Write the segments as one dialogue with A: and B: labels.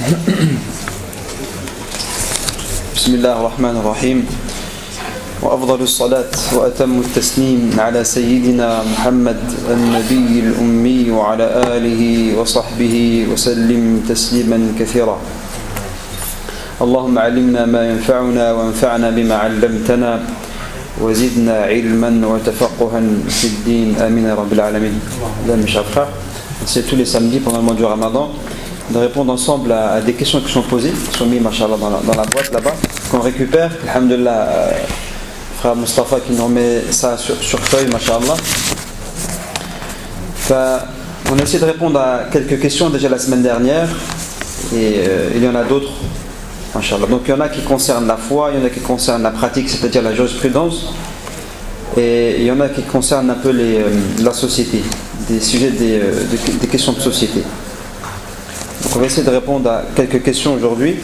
A: بسم الله الرحمن الرحيم وأفضل الصلاة وأتم التسليم على سيدنا محمد النبي الأمي وعلى آله وصحبه وسلم تسليما كثيرا. اللهم علمنا ما ينفعنا وانفعنا بما علمتنا وزدنا علما وتفقها في الدين. آمين يا رب العالمين. Mes chers frères, c'est tous les samedis pendant le mois du Ramadan de répondre ensemble à des questions qui sont posées, qui sont mises machallah dans la boîte là-bas, qu'on récupère. Alhamdulillah, frère Mustafa qui nous met ça sur feuille, machallah. On a essayé de répondre à quelques questions déjà la semaine dernière et il y en a d'autres, machallah. Donc il y en a qui concernent la foi, il y en a qui concernent la pratique, c'est-à-dire la jurisprudence, et il y en a qui concernent un peu la société, des sujets, des questions de société. Donc on va essayer de répondre à quelques questions aujourd'hui.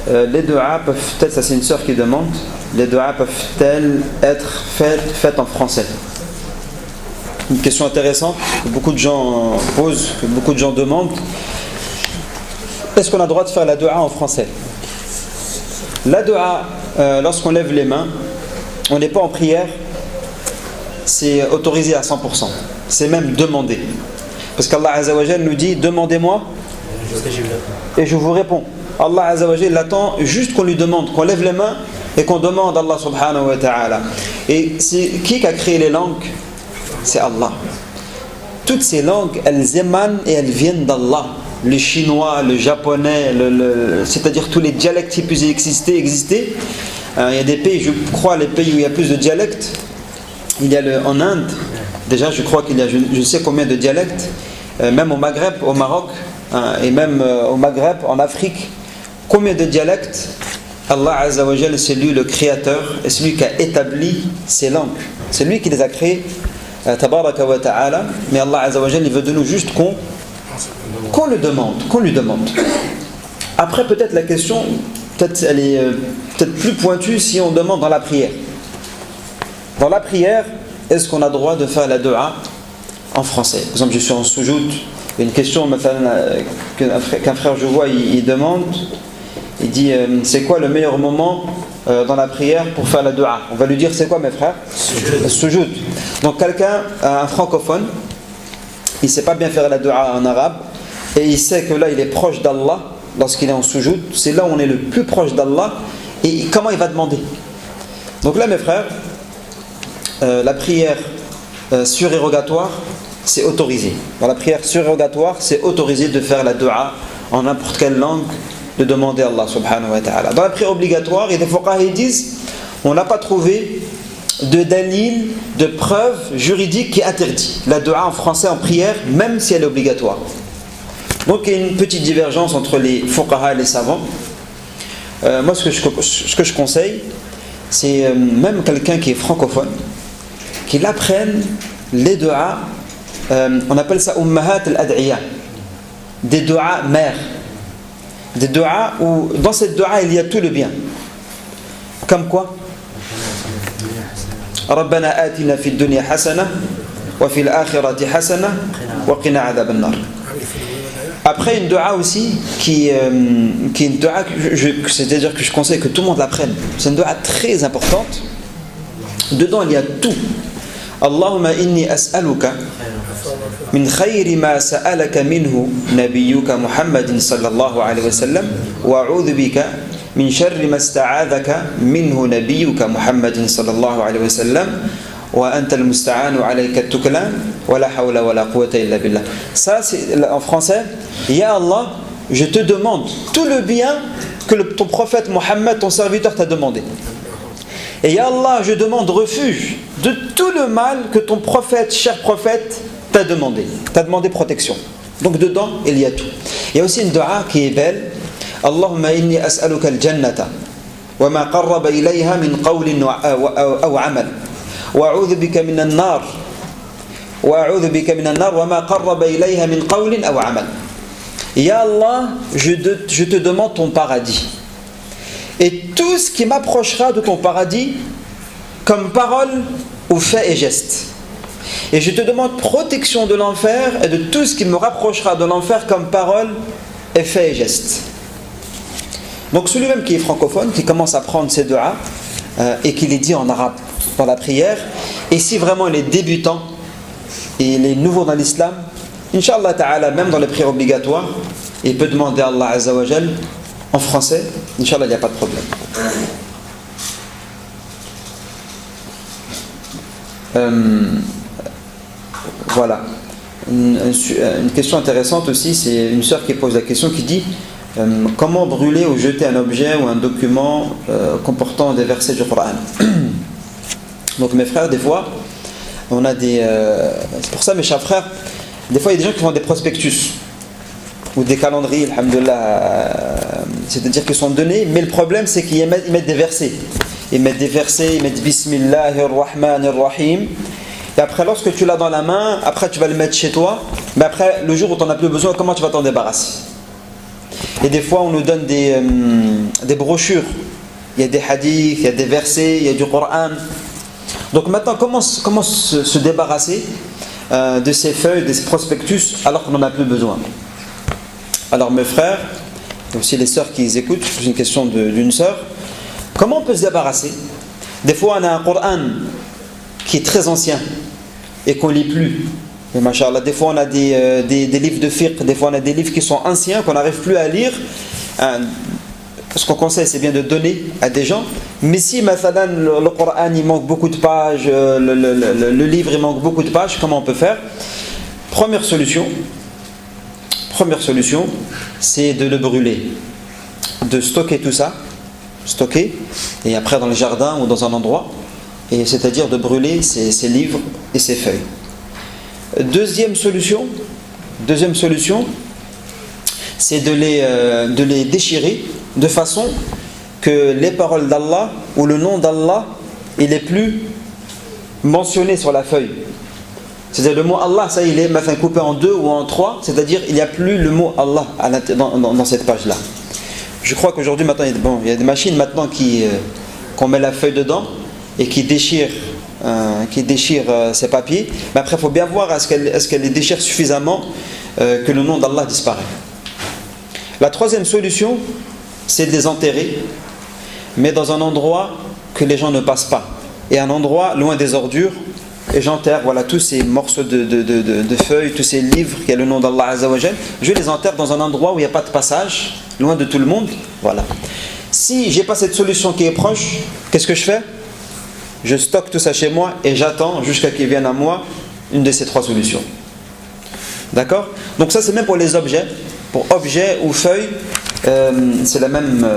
A: Les du'a peuvent-elles, ça c'est une sœur qui demande, les du'a peuvent-elles être faites en français? Une question intéressante que beaucoup de gens posent, que beaucoup de gens demandent. Est-ce qu'on a le droit de faire la du'a en français? La du'a, lorsqu'on lève les mains, on n'est pas en prière, c'est autorisé à 100%. C'est même demandé. Parce qu'Allah Azza wa Jal nous dit, demandez-moi et je vous réponds. Allah Azza wa Jal attend juste qu'on lui demande, qu'on lève les mains et qu'on demande à Allah subhanahu wa ta'ala. Et c'est qui a créé les langues? C'est Allah. Toutes ces langues, elles émanent et elles viennent d'Allah. Le chinois, le japonais, c'est-à-dire tous les dialectes qui puissent exister. Il y a des pays, je crois, les pays où il y a plus de dialectes. Il y a en Inde, déjà je crois qu'il y a je ne sais combien de dialectes, même au Maghreb, au Maroc, et même au Maghreb, en Afrique. Combien de dialectes? Allah Azza wa Jal, c'est lui le créateur, et c'est lui qui a établi ces langues. C'est lui qui les a créées, tabaraka wa ta'ala. Mais Allah Azza wa Jal, il veut de nous juste qu'on le demande, qu'on lui demande. Après peut-être la question, peut-être elle est peut-être plus pointue si on demande dans la prière. Dans la prière, est-ce qu'on a le droit de faire la du'a en français? Par exemple, je suis en soujoud, il y a une question qu'un frère je vois, il demande, il dit c'est quoi le meilleur moment dans la prière pour faire la du'a? On va lui dire c'est quoi mes frères? Soujoud. Donc quelqu'un, un francophone, il ne sait pas bien faire la du'a en arabe, et il sait que là il est proche d'Allah lorsqu'il est en soujoud, c'est là où on est le plus proche d'Allah, et comment il va demander? Donc là mes frères, la prière surérogatoire, c'est autorisé. Dans la prière surérogatoire, c'est autorisé de faire la du'a en n'importe quelle langue, de demander à Allah subhanahu wa ta'ala. Dans la prière obligatoire, il y a des fuqaha qui disent on n'a pas trouvé de dalil, de preuve juridique qui interdit la du'a en français en prière, même si elle est obligatoire. Donc il y a une petite divergence entre les fuqaha et les savants. Moi ce que je conseille, c'est même quelqu'un qui est francophone, qu'il apprenne les du'a, on appelle ça ummahat al-ad'iya, des du'a mères, des du'a où dans cette du'a il y a tout le bien. Comme quoi? Rabbana atina fid dunya hasana wa fil akhirati hasana wa qina adhaban nar. Après une du'a aussi qui est une du'a c'est-à-dire que je conseille que tout le monde l'apprenne. C'est une du'a très importante. Dedans il y a tout. Allahumma inni as'aluka min khayri ma sa'alaka minhu nabiyyuka Muhammadin sallallahu alayhi wa sallam wa a'udhu bika min sharri ma sta'adhaka minhu nabiyyuka Muhammadin sallallahu alayhi wa sallam wa anta al-musta'anu alayka at-tuklan wa la hawla wa la quwwata illa billah. Ça c'est en français. Ya Allah, je te demande tout le bien que ton prophète Mohammed, ton serviteur, t'a demandé. Et ya Allah, je demande refuge de tout le mal que ton prophète, cher prophète, t'a demandé protection. Donc dedans, il y a tout. Il y a aussi une dua qui est belle. Allahumma inni as'aluka al-jannata wa ma qarraba ilayha min qawlin aw amal. Wa a'udhu bika min an-nar. Wa a'udhu bika min an-nar wa ma qarraba ilayha min qawlin aw amal. Ya Allah, je te demande ton paradis. Et tout ce qui m'approchera de ton paradis comme parole ou fait et geste. Et je te demande protection de l'enfer et de tout ce qui me rapprochera de l'enfer comme parole, effet et geste. Donc celui-même qui est francophone, qui commence à prendre ces du'as et qui les dit en arabe dans la prière, et si vraiment il est débutant et il est nouveau dans l'islam, Inch'Allah ta'ala, même dans les prières obligatoires, il peut demander à Allah Azza wa Jal en français, Inch'Allah, il n'y a pas de problème. Voilà. Une question intéressante aussi, c'est une sœur qui pose la question, qui dit comment brûler ou jeter un objet ou un document comportant des versets du Coran. Donc mes frères, des fois, on a des... c'est pour ça mes chers frères, des fois il y a des gens qui font des prospectus ou des calendriers, alhamdoulilah, c'est-à-dire qu'ils sont donnés, mais le problème c'est qu'ils mettent des versets. Ils mettent des versets, ils mettent Bismillahir Rahmanir Rahim. Et après, lorsque tu l'as dans la main, après tu vas le mettre chez toi, mais après, le jour où tu n'en as plus besoin, comment tu vas t'en débarrasser? Et des fois, on nous donne des brochures. Il y a des hadiths, il y a des versets, il y a du Coran. Donc maintenant, comment se débarrasser de ces feuilles, de ces prospectus, alors qu'on n'en a plus besoin? Alors mes frères, et aussi les sœurs qui les écoutent, c'est une question d'une sœur, comment on peut se débarrasser? Des fois, on a un Coran qui est très ancien et qu'on ne lit plus. Et machallah, des fois, on a des livres de fiqh, des fois, on a des livres qui sont anciens, qu'on n'arrive plus à lire. Ce qu'on conseille, c'est bien de donner à des gens. Mais si, mathalan, le Coran, il manque beaucoup de pages, le livre, il manque beaucoup de pages, comment on peut faire? Première solution, c'est de le brûler, de stocker tout ça, et après dans le jardin ou dans un endroit, et c'est-à-dire de brûler ces livres et ces feuilles. Deuxième solution, c'est de les déchirer de façon que les paroles d'Allah ou le nom d'Allah, il n'est plus mentionné sur la feuille. C'est-à-dire le mot Allah, ça il est maintenant coupé en 2 ou en 3, c'est-à-dire il n'y a plus le mot Allah dans cette page-là. Je crois qu'aujourd'hui maintenant il y a des machines maintenant qu'on met la feuille dedans et qui déchirent ces papiers. Mais après il faut bien voir est-ce qu'elle les déchire suffisamment que le nom d'Allah disparaît. La troisième solution, c'est de les enterrer, mais dans un endroit que les gens ne passent pas, et un endroit loin des ordures. Et j'enterre tous ces morceaux de feuilles, tous ces livres qui a le nom d'Allah Azza wa Jal, je les enterre dans un endroit où il n'y a pas de passage, loin de tout le monde. Voilà. Si j'ai pas cette solution qui est proche, qu'est-ce que je fais? Je stocke tout ça chez moi et j'attends jusqu'à qu'il vienne à moi une de ces trois solutions. D'accord? Donc ça c'est même pour les objets. Pour objets ou feuilles, c'est la même.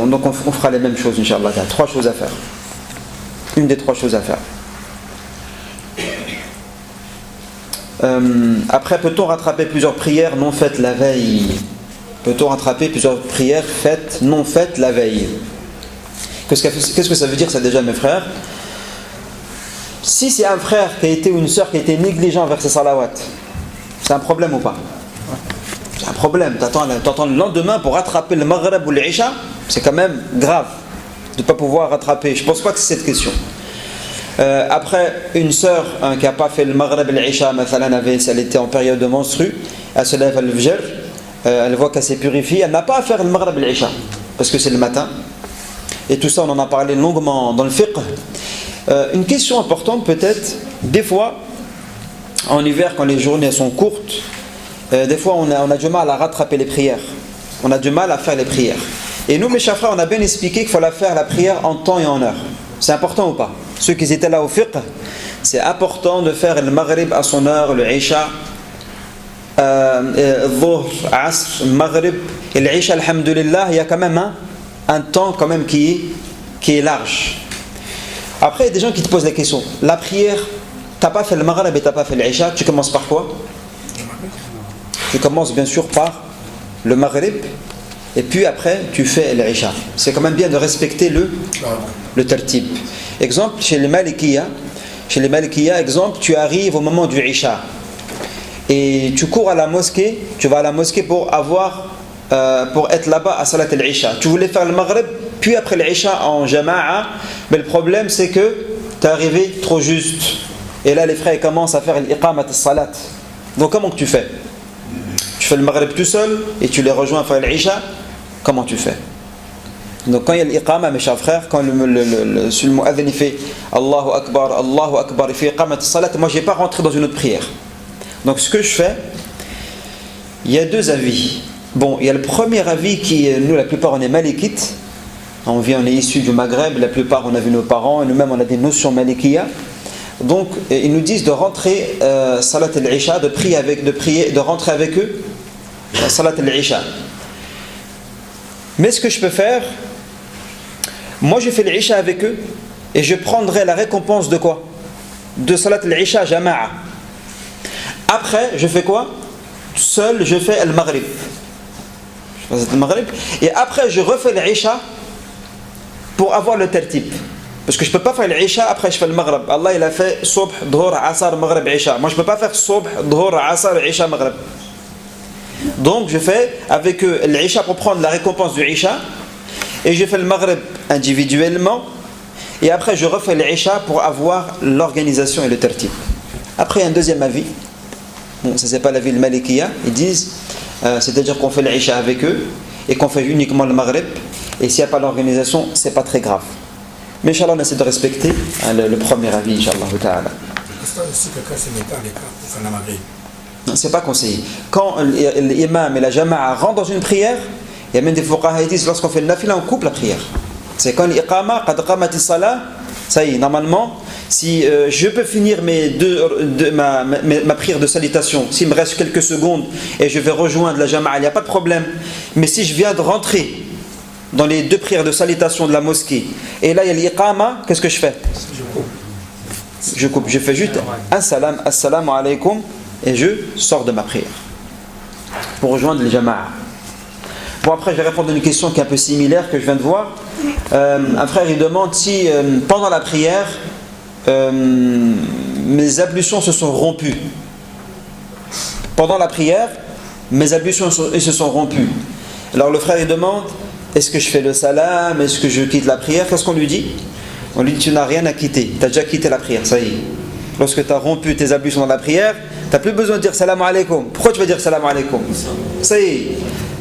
A: Donc on fera les mêmes choses, Inch'Allah. Il y a 3 choses à faire. Une des 3 choses à faire. Après, peut-on rattraper plusieurs prières non faites la veille? Peut-on rattraper plusieurs prières non faites la veille? Qu'est-ce que ça veut dire ça déjà, mes frères? Si c'est un frère qui a été ou une sœur qui a été négligent vers ses salawats, c'est un problème ou pas? C'est un problème. T'attends le lendemain pour rattraper le maghrib ou l'isha, c'est quand même grave de ne pas pouvoir rattraper. Je ne pense pas que c'est cette question. Après, une sœur qui n'a pas fait le maghrib et l'isha, elle était en période de menstru, elle se lève à l'fjr, elle voit qu'elle s'est purifiée, elle n'a pas à faire le maghrib et l'isha parce que c'est le matin. Et tout ça, on en a parlé longuement dans le fiqh. Une question importante peut-être, des fois, en hiver, quand les journées sont courtes, des fois on a du mal à rattraper les prières. On a du mal à faire les prières. Et nous, mes chers frères, on a bien expliqué qu'il fallait faire la prière en temps et en heure. C'est important ou pas? Ceux qui étaient là au fiqh, c'est important de faire le maghrib à son heure, le isha, dhuhr, asr, maghrib. Et le isha, alhamdulillah, il y a quand même un temps quand même qui est large. Après, il y a des gens qui te posent la question. La prière, tu n'as pas fait le maghrib et tu n'as pas fait le isha, tu commences par quoi? Tu commences bien sûr par le maghrib et puis après tu fais l'isha. C'est quand même bien de respecter le tartib. Exemple, chez les Malikiya, exemple, tu arrives au moment du isha et tu cours à la mosquée, tu vas à la mosquée pour être là-bas à salat al-isha. Tu voulais faire le maghrib puis après l'isha en jama'a, mais le problème c'est que tu es arrivé trop juste. Et là, les frères ils commencent à faire l'iqamat as-salat. Donc, comment que tu fais? Tu fais le maghrib tout seul et tu les rejoins à faire l'isha. Comment tu fais? Donc, quand il y a l'iqama, mes chers frères, quand le mu'adhin il fait Allahu Akbar, il fait iqamat as-salat, moi, je n'ai pas rentré dans une autre prière. Donc, ce que je fais, il y a deux avis. Bon, il y a le premier avis qui, nous, la plupart, on est malikites. On est issus du Maghreb, la plupart, on a vu nos parents, et nous-mêmes, on a des notions malikiya. Donc, ils nous disent de rentrer salat al-isha, de rentrer avec eux salat al-isha. Mais ce que je peux faire, moi je fais l'isha avec eux et je prendrai la récompense de quoi? De salat al-isha jama'a. Après, je fais quoi? Seul, je fais al-maghrib. Je fais al-maghrib et après je refais l'isha pour avoir le tertib. Parce que je ne peux pas faire l'isha, après je fais le maghrib. Allah il a fait subh, dhuhr, asar, maghrib, isha. Moi je ne peux pas faire subh, dhuhr, asar, isha, maghrib. Donc je fais avec eux l'isha pour prendre la récompense du isha. Et je fais le maghrib individuellement. Et après je refais l'isha pour avoir l'organisation et le tertib. Après il y a un deuxième avis. Bon, ça c'est pas l'avis de Malikiya. Ils disent, c'est-à-dire qu'on fait l'isha avec eux et qu'on fait uniquement le maghrib. Et s'il n'y a pas l'organisation, c'est pas très grave. Mais Inch'Allah, on essaie de respecter le premier avis, Inch'Allah ta'ala.
B: Si quelqu'un se met à l'écart pour faire la maghrib.
A: Non, c'est pas conseillé. Quand l'imam et la jama'a rentrent dans une prière, il y a même des fuqaha qui disent lorsqu'on fait le nafila, on coupe la prière. C'est quand l'iqama, qad qamati salah, ça y est, normalement, si je peux finir ma prière de salutation, s'il me reste quelques secondes et je vais rejoindre la jama'a, il n'y a pas de problème. Mais si je viens de rentrer dans les deux prières de salutation de la mosquée, et là il y a l'iqama, qu'est-ce que je fais? Je coupe, je fais juste assalamu alaykum et je sors de ma prière pour rejoindre les jama'a. Bon, après je vais répondre à une question qui est un peu similaire que je viens de voir. Un frère il demande si pendant la prière mes ablutions se sont rompues. Pendant la prière mes ablutions se sont rompues. Alors le frère il demande, est-ce que je fais le salam? Est-ce que je quitte la prière? Qu'est-ce qu'on lui dit? On lui dit, tu n'as rien à quitter. Tu as déjà quitté la prière, ça y est. Lorsque tu as rompu tes ablutions dans la prière, tu n'as plus besoin de dire salam alaikum. Pourquoi tu vas dire salam alaikum? Ça y est.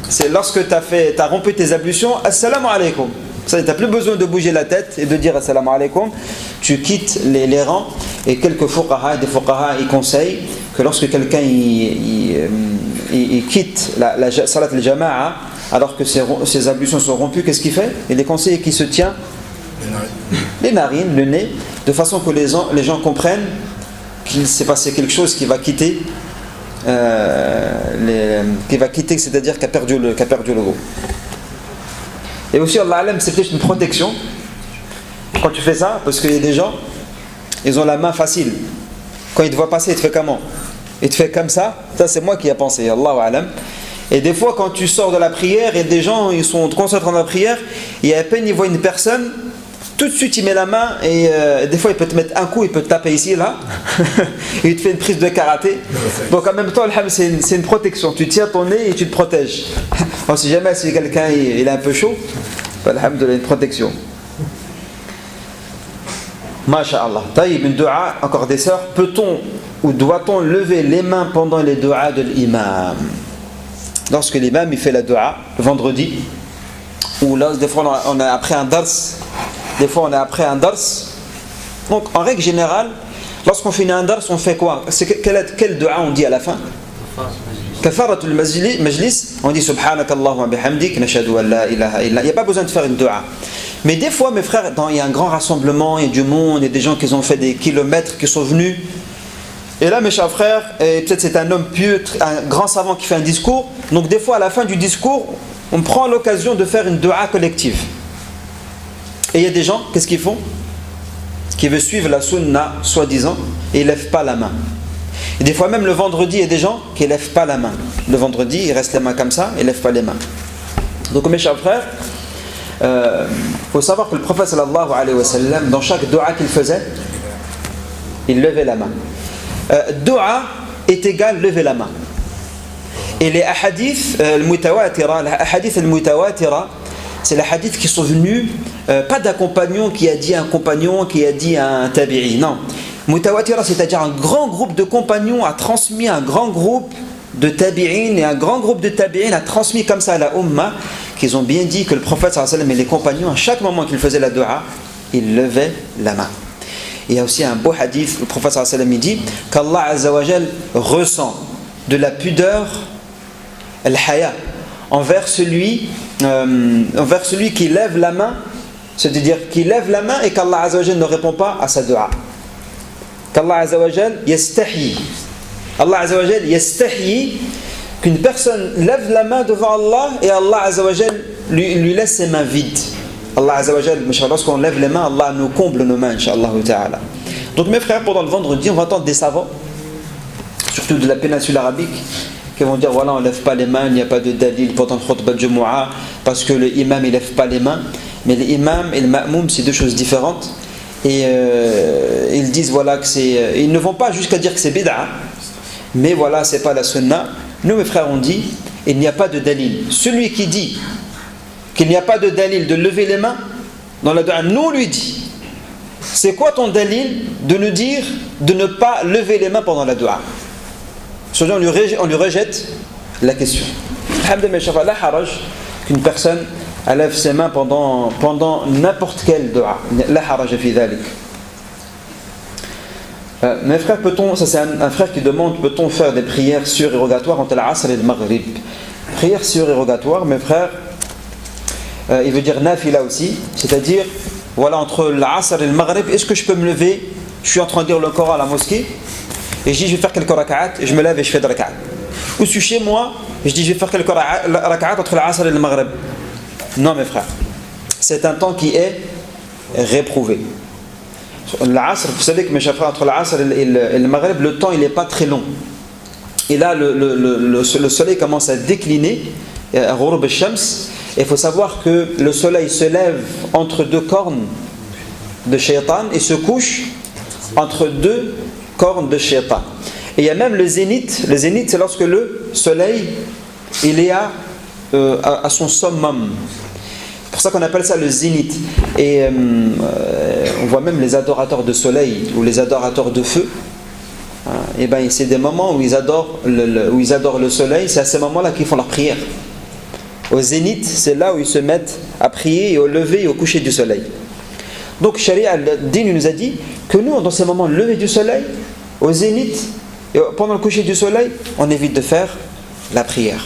A: C'est lorsque tu as rompu tes ablutions, assalamu alaikum. Ça y est, tu n'as plus besoin de bouger la tête et de dire assalamu alaikum. Tu quittes les rangs. Et quelques fuqaha, des fuqaha, ils conseillent que lorsque quelqu'un il quitte la salat al-jama'a, alors que ses ablutions sont rompues, qu'est-ce qu'il fait? Il est conseillé qu'il se tient les narines, le nez, de façon que les gens comprennent qu'il s'est passé quelque chose qui va quitter, c'est-à-dire qu'a perdu le goût. Et aussi, Allah alam, c'est peut-être une protection quand tu fais ça, parce qu'il y a des gens, ils ont la main facile. Quand ils te voient passer, ils te font comment? Ils te font comme ça. Ça, c'est moi qui ai pensé, Allahu alam. Et des fois, quand tu sors de la prière, et des gens, ils sont concentrés dans la prière, et à peine ils voient une personne, tout de suite il met la main, et des fois il peut te mettre un coup, il peut te taper ici, là, et il te fait une prise de karaté. Donc en même temps, c'est une protection. Tu tiens ton nez et tu te protèges. On ne sait jamais si quelqu'un il est un peu chaud, alhamdoulilah, une protection. Masha'Allah. Taïb, une dua, encore des sœurs, peut-on ou doit-on lever les mains pendant les duas de l'imam? Lorsque l'imam il fait la dua le vendredi, ou là des fois on est après un dars, donc en règle générale lorsqu'on finit un dars on fait quoi? Quel dua on dit à la fin? Kafaratul majlis, on dit subhanakallahumma bihamdik nashhadu an la ilaha illa. Il n'y a pas besoin de faire une dua. Mais des fois mes frères, il y a un grand rassemblement, il y a du monde, il y a des gens qui ont fait des kilomètres, qui sont venus. Et là, mes chers frères, et peut-être c'est un homme pieux, un grand savant qui fait un discours. Donc des fois, à la fin du discours, on prend l'occasion de faire une dua collective. Et il y a des gens, qu'est-ce qu'ils font? Qui veulent suivre la sunna, soi-disant, et ils ne lèvent pas la main. Et des fois même le vendredi, il y a des gens qui ne lèvent pas la main. Le vendredi, ils restent les mains comme ça, ils ne lèvent pas les mains. Donc mes chers frères, faut savoir que le prophète sallallahu alayhi wa sallam, dans chaque dua qu'il faisait, il levait la main. Dua est égal lever la main. Et les hadiths al-mutawatira, c'est les hadiths qui sont venus pas d'un compagnon qui a dit à un compagnon qui a dit à un tabi'i. Non, Mutawatira, c'est-à-dire un grand groupe de compagnons a transmis un grand groupe de tabi'in, et un grand groupe de tabi'in a transmis comme ça à la Ummah, qu'ils ont bien dit que le prophète sallallahu alayhi wa sallam et les compagnons, à chaque moment qu'ils faisaient la dua, ils levaient la main. Il y a aussi un beau hadith, le prophète sallallahu alayhi wa sallam dit qu'Allah azza wa jal ressent de la pudeur, al-haya, envers celui qui lève la main, c'est-à-dire qui lève la main et qu'Allah azza wa jal ne répond pas à sa dua. Qu'Allah azza wa jal yastahi. Allah azza wa jal yastahi, qu'une personne lève la main devant Allah et Allah azza wa jal lui laisse ses mains vides. Allah azza wa jal, lorsqu'on lève les mains, Allah nous comble nos mains, inshallah ta'ala. Donc mes frères, pendant le vendredi, on va entendre des savants, surtout de la péninsule arabique, qui vont dire voilà, on ne lève pas les mains, il n'y a pas de dalil pendant le khutbah de Jumu'ah, parce que le imam il ne lève pas les mains. Mais l'imam et le ma'moum, c'est deux choses différentes. Et ils disent voilà que c'est. Ils ne vont pas jusqu'à dire que c'est bid'a, mais voilà, c'est pas la sunna. Nous, mes frères, on dit il n'y a pas de dalil. Celui qui dit qu'il n'y a pas de dalil de lever les mains dans la dua, nous lui dit c'est quoi ton dalil de nous dire de ne pas lever les mains pendant la dua? Souvent on lui rejette la question. Alhamdulillah, la haraj qu'une personne lève ses mains pendant n'importe quelle dua. La haraj fi dhalik. Mes frères, ça c'est un frère qui demande, peut-on faire des prières surérogatoires entre l'Asr et le Maghrib? Prières surérogatoires, mes frères, il veut dire nafila aussi, c'est-à-dire, voilà, entre l'Asr et le Maghrib, est-ce que je peux me lever? Je suis en train de dire le Coran à la mosquée, et je dis je vais faire quelques rak'at, et je me lève et je fais des rak'at. Ou je suis chez moi, et je dis je vais faire quelques rak'at entre l'Asr et le Maghrib. Non, mes frères, c'est un temps qui est réprouvé. L'Asr, vous savez que mes chers frères, entre l'Asr et le Maghrib, le temps il n'est pas très long. Et là, le soleil commence à décliner, Ghurub al-Shams, et il faut savoir que le soleil se lève entre deux cornes de shaitan et se couche entre deux cornes de shaitan. Et il y a même le zénith. Le zénith, c'est lorsque le soleil il est à son summum. C'est pour ça qu'on appelle ça le zénith. Et on voit même les adorateurs de soleil ou les adorateurs de feu. Et ben c'est des moments où ils adorent le soleil. C'est à ces moments-là qu'ils font leur prière. Au zénith, c'est là où ils se mettent à prier, et au lever et au coucher du soleil. Donc Sharia al-Din nous a dit que nous, dans ces moments, le lever du soleil, au zénith, et pendant le coucher du soleil, on évite de faire la prière.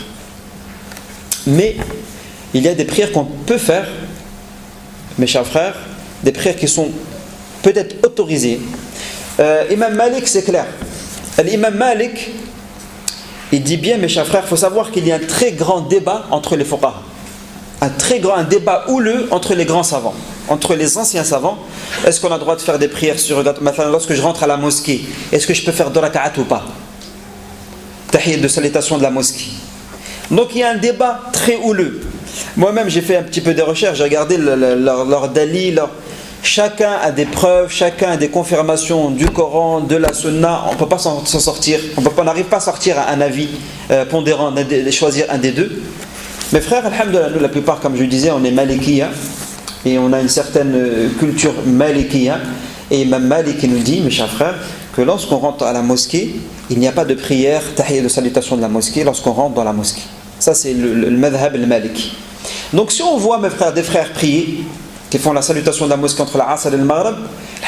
A: Mais il y a des prières qu'on peut faire, mes chers frères, des prières qui sont peut-être autorisées. Imam Malik, c'est clair. L'imam Malik, il dit bien, mes chers frères, il faut savoir qu'il y a un très grand débat entre les fuqaha. Un débat houleux entre les grands savants, entre les anciens savants. Est-ce qu'on a le droit de faire des prières surérogatoires? Lorsque je rentre à la mosquée, est-ce que je peux faire 2 rak'at ou pas? Tahiyat de salutation de la mosquée. Donc il y a un débat très houleux. Moi-même, j'ai fait un petit peu de recherches, j'ai regardé leur dalil, chacun a des preuves, chacun a des confirmations du Coran, de la Sunna. On ne peut pas s'en sortir, on n'arrive pas à sortir un avis pondérant, choisir un des deux. Mes frères, alhamdoulilah, nous la plupart, comme je disais, on est malikiya et on a une certaine culture malikiya. Et Imam Malik nous dit, mes chers frères, que lorsqu'on rentre à la mosquée, il n'y a pas de prière, tahiyya de salutation de la mosquée lorsqu'on rentre dans la mosquée. Ça, c'est le madhab al-maliki. Donc, si on voit, mes frères, des frères prier, qui font la salutation de la mosquée entre l'Asr et le Maghrib,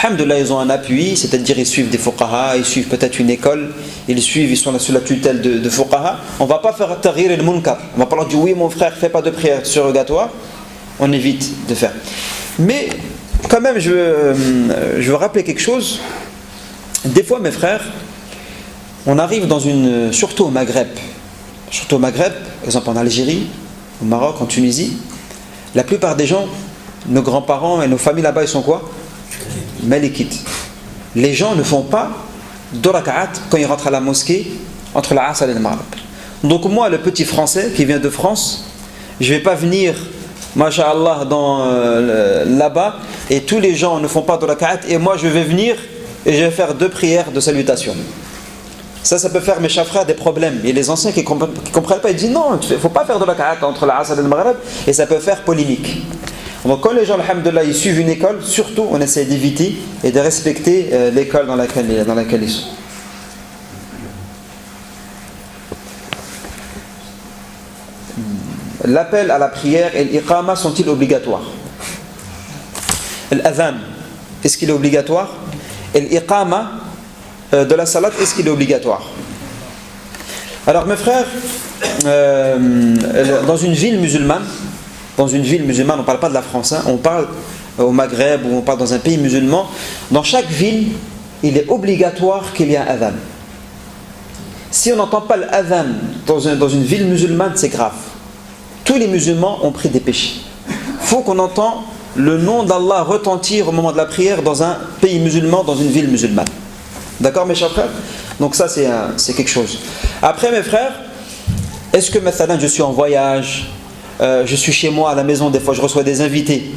A: alhamdoulilah, ils ont un appui, c'est-à-dire ils suivent des fuqaha, ils suivent peut-être une école, ils sont sous la tutelle de fuqaha. On ne va pas faire taghir al-munkar. On ne va pas leur dire oui, mon frère, fais pas de prière surrogatoire. On évite de faire. Mais, quand même, je veux rappeler quelque chose. Des fois, mes frères, on arrive surtout au Maghreb, par exemple en Algérie, au Maroc, en Tunisie, la plupart des gens, nos grands-parents et nos familles là-bas, ils sont quoi? Malikites. Les gens ne font pas 2 rak'at quand ils rentrent à la mosquée entre l'Asr et le Maghrib. Donc moi, le petit français qui vient de France, je ne vais pas venir, masha'Allah, là-bas, et tous les gens ne font pas 2 rak'at, et moi je vais venir et je vais faire 2 prières de salutation. Ça peut faire, mes chers frères, des problèmes. Et les anciens qui ne comprennent pas, ils disent non, il ne faut pas faire 2 rak'at entre l'Asr et le Maghrib, et ça peut faire polémique. Donc quand les gens, alhamdoulilah, ils suivent une école, surtout on essaie d'éviter et de respecter l'école dans laquelle ils sont. L'appel à la prière et l'iqama sont-ils obligatoires? L'adhan, est-ce qu'il est obligatoire? Et l'iqama de la salat, est-ce qu'il est obligatoire? Alors mes frères, dans une ville musulmane, on ne parle pas de la France, hein, on parle au Maghreb ou on parle dans un pays musulman, dans chaque ville, il est obligatoire qu'il y ait un adhan. Si on n'entend pas l'adhan dans une ville musulmane, c'est grave. Tous les musulmans ont pris des péchés. Il faut qu'on entende le nom d'Allah retentir au moment de la prière dans un pays musulman, dans une ville musulmane. D'accord mes chers frères? Donc ça c'est quelque chose. Après mes frères, est-ce que maintenant je suis en voyage, je suis chez moi à la maison, des fois je reçois des invités,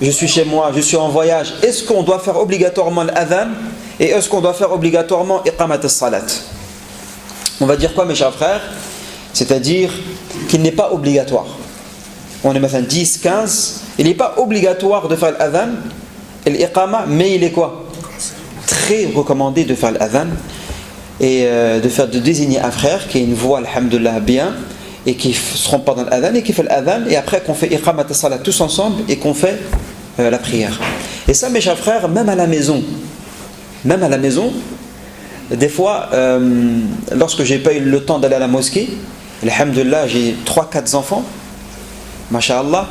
A: je suis chez moi, je suis en voyage, est-ce qu'on doit faire obligatoirement l'adhan et est-ce qu'on doit faire obligatoirement iqamat as-salat? On va dire quoi mes chers frères? C'est-à-dire qu'il n'est pas obligatoire. On est maintenant 10, 15, il n'est pas obligatoire de faire l'adhan et l'iqama, mais il est quoi? Très recommandé de faire l'adhan et de désigner un frère qui a une voix alhamdoulilah bien et qui ne se trompe pas dans l'adhan et qui fait l'adhan et après qu'on fait iqamat as-salat tous ensemble et qu'on fait la prière. Et ça mes chers frères, même à la maison, des fois lorsque j'ai pas eu le temps d'aller à la mosquée, alhamdoulilah, j'ai 3-4 enfants, masha'Allah,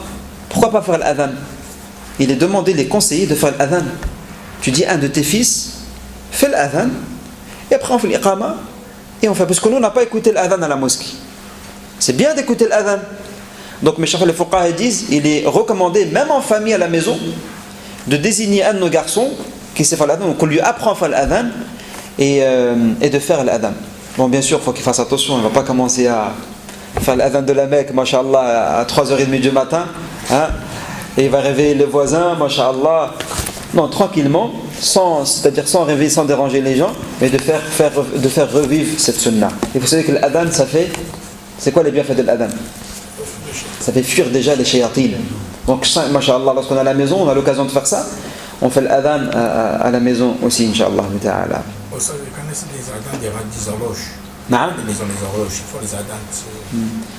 A: pourquoi pas faire l'adhan? Il est demandé, les conseillers, de faire l'adhan. Tu dis un de tes fils, fais l'adhan, et après on fait l'iqama, et on fait, parce que nous on n'a pas écouté l'adhan à la mosquée. C'est bien d'écouter l'adhan. Donc mes chers les fuqaha disent, il est recommandé, même en famille à la maison, de désigner un de nos garçons qui sait faire l'adhan, donc on lui apprend à faire l'adhan, et de faire l'adhan. Bon, bien sûr, il faut qu'il fasse attention, il ne va pas commencer à faire l'adhan de la Mecque, masha'Allah, à 3h30 du matin, hein, et il va réveiller les voisins, masha'Allah. Non, tranquillement, c'est-à-dire sans réveiller, sans déranger les gens, mais de faire revivre cette sunna. Et vous savez que l'adhan, ça fait, c'est quoi les bienfaits de l'adhan? Ça fait fuir déjà les shayatines. Donc, masha'Allah, lorsqu'on est à la maison, on a l'occasion de faire ça, on fait l'adhan à la maison aussi, incha'Allah ta'ala.
B: Ça, je connais des adans des horloges.
A: Non,
B: les horloges, il faut les adans.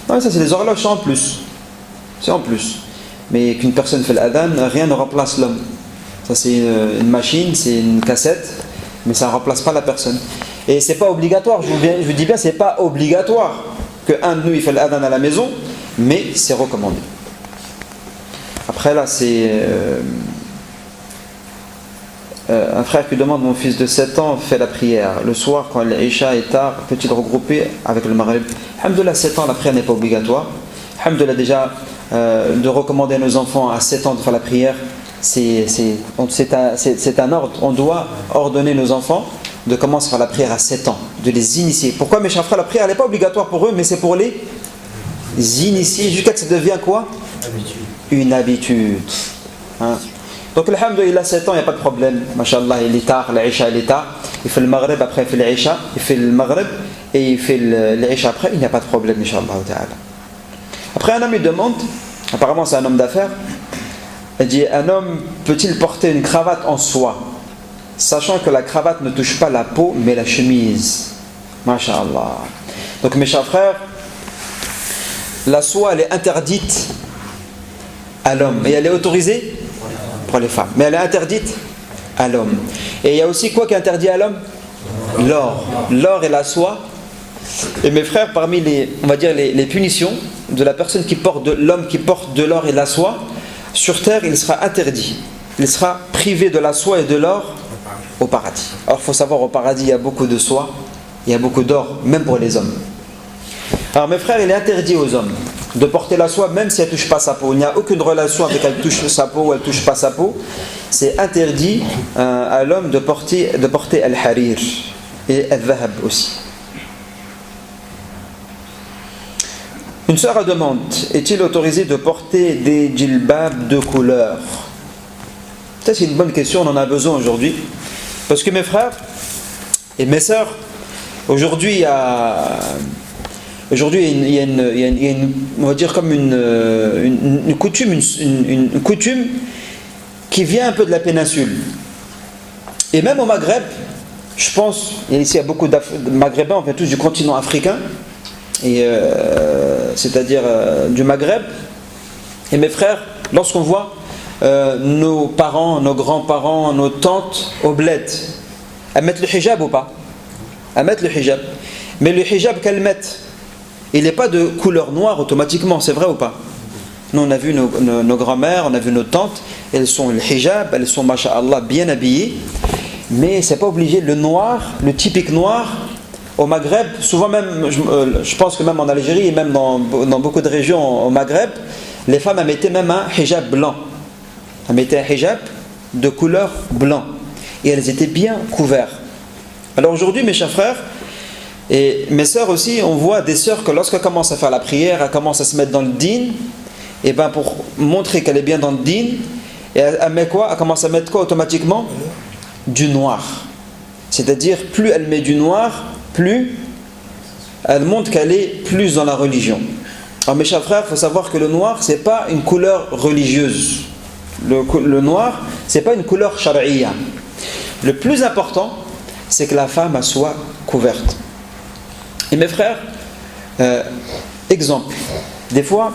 A: non, ça c'est des horloges, c'est en plus. C'est en plus. Mais qu'une personne fait l'adhan, rien ne remplace l'homme. Ça c'est une machine, c'est une cassette, mais ça ne remplace pas la personne. Et c'est pas obligatoire, je vous dis bien, c'est pas obligatoire qu'un de nous il fait l'adhan à la maison, mais c'est recommandé. Après là c'est un frère qui demande, mon fils de 7 ans fait la prière le soir quand l'Isha est tard, peut-il regrouper avec le Maghrib? Alhamdoulilah, 7 ans la prière n'est pas obligatoire. Alhamdoulilah, déjà de recommander à nos enfants à 7 ans de faire la prière, c'est un ordre. On doit ordonner nos enfants de commencer à faire la prière à 7 ans, de les initier. Pourquoi mes chers frères? La prière n'est pas obligatoire pour eux, mais c'est pour les initier jusqu'à ce que ça devienne quoi? Une habitude, hein? Donc alhamdoulilah, 7 ans, il n'y a pas de problème. Masha'Allah, il est tard, l'Isha il est tard. Il fait le Maghrib, après il fait l'Isha. Il fait le Maghrib et il fait l'Isha après. Il n'y a pas de problème, Inch'Allah ta'ala. Après, un homme lui demande, apparemment c'est un homme d'affaires, il dit, un homme peut-il porter une cravate en soie, sachant que la cravate ne touche pas la peau, mais la chemise? Masha'Allah. Donc mes chers frères, la soie elle est interdite à l'homme et elle est autorisée pour les femmes, mais elle est interdite à l'homme. Et il y a aussi quoi qui est interdit à l'homme? L'or et la soie. Et mes frères, parmi les punitions de la personne l'homme qui porte de l'or et de la soie, sur terre il sera interdit, il sera privé de la soie et de l'or au paradis. Alors il faut savoir, au paradis il y a beaucoup de soie, il y a beaucoup d'or, même pour les hommes. Alors mes frères, il est interdit aux hommes de porter la soie même si elle ne touche pas sa peau. Il n'y a aucune relation avec elle touche sa peau ou elle ne touche pas sa peau. C'est interdit à l'homme de porter al-harir et al-dhahab aussi. Une sœur demande, est-il autorisé de porter des djilbabs de couleur? Ça c'est une bonne question, on en a besoin aujourd'hui. Parce que mes frères et mes sœurs, aujourd'hui il y a Aujourd'hui, il y a une, on va dire comme une coutume, une coutume qui vient un peu de la péninsule. Et même au Maghreb, je pense, ici il y a beaucoup de Maghrébins, on vient tous du continent africain, et c'est-à-dire du Maghreb. Et mes frères, lorsqu'on voit nos parents, nos grands-parents, nos tantes au bled, elles mettent le hijab ou pas? Elles mettent le hijab. Mais le hijab qu'elles mettent, il n'est pas de couleur noire automatiquement, c'est vrai ou pas? Nous on a vu nos grands-mères, on a vu nos tantes, elles sont le hijab, elles sont masha'Allah bien habillées, mais c'est pas obligé. Le noir, le typique noir, au Maghreb, souvent même, je pense que même en Algérie et même dans beaucoup de régions au Maghreb, les femmes elles mettaient même un hijab blanc. Elles mettaient un hijab de couleur blanc. Et elles étaient bien couvertes. Alors aujourd'hui, mes chers frères, et mes sœurs aussi, on voit des sœurs que lorsqu'elles commencent à faire la prière, elles commencent à se mettre dans le din, et bien pour montrer qu'elle est bien dans le din, et elle met quoi? Elle commence à mettre quoi automatiquement? Du noir. C'est-à-dire, plus elle met du noir, plus elle montre qu'elle est plus dans la religion. Alors mes chers frères, il faut savoir que le noir, ce n'est pas une couleur religieuse. Le noir, ce n'est pas une couleur shari'a. Le plus important, c'est que la femme soit couverte. Et mes frères, exemple, des fois,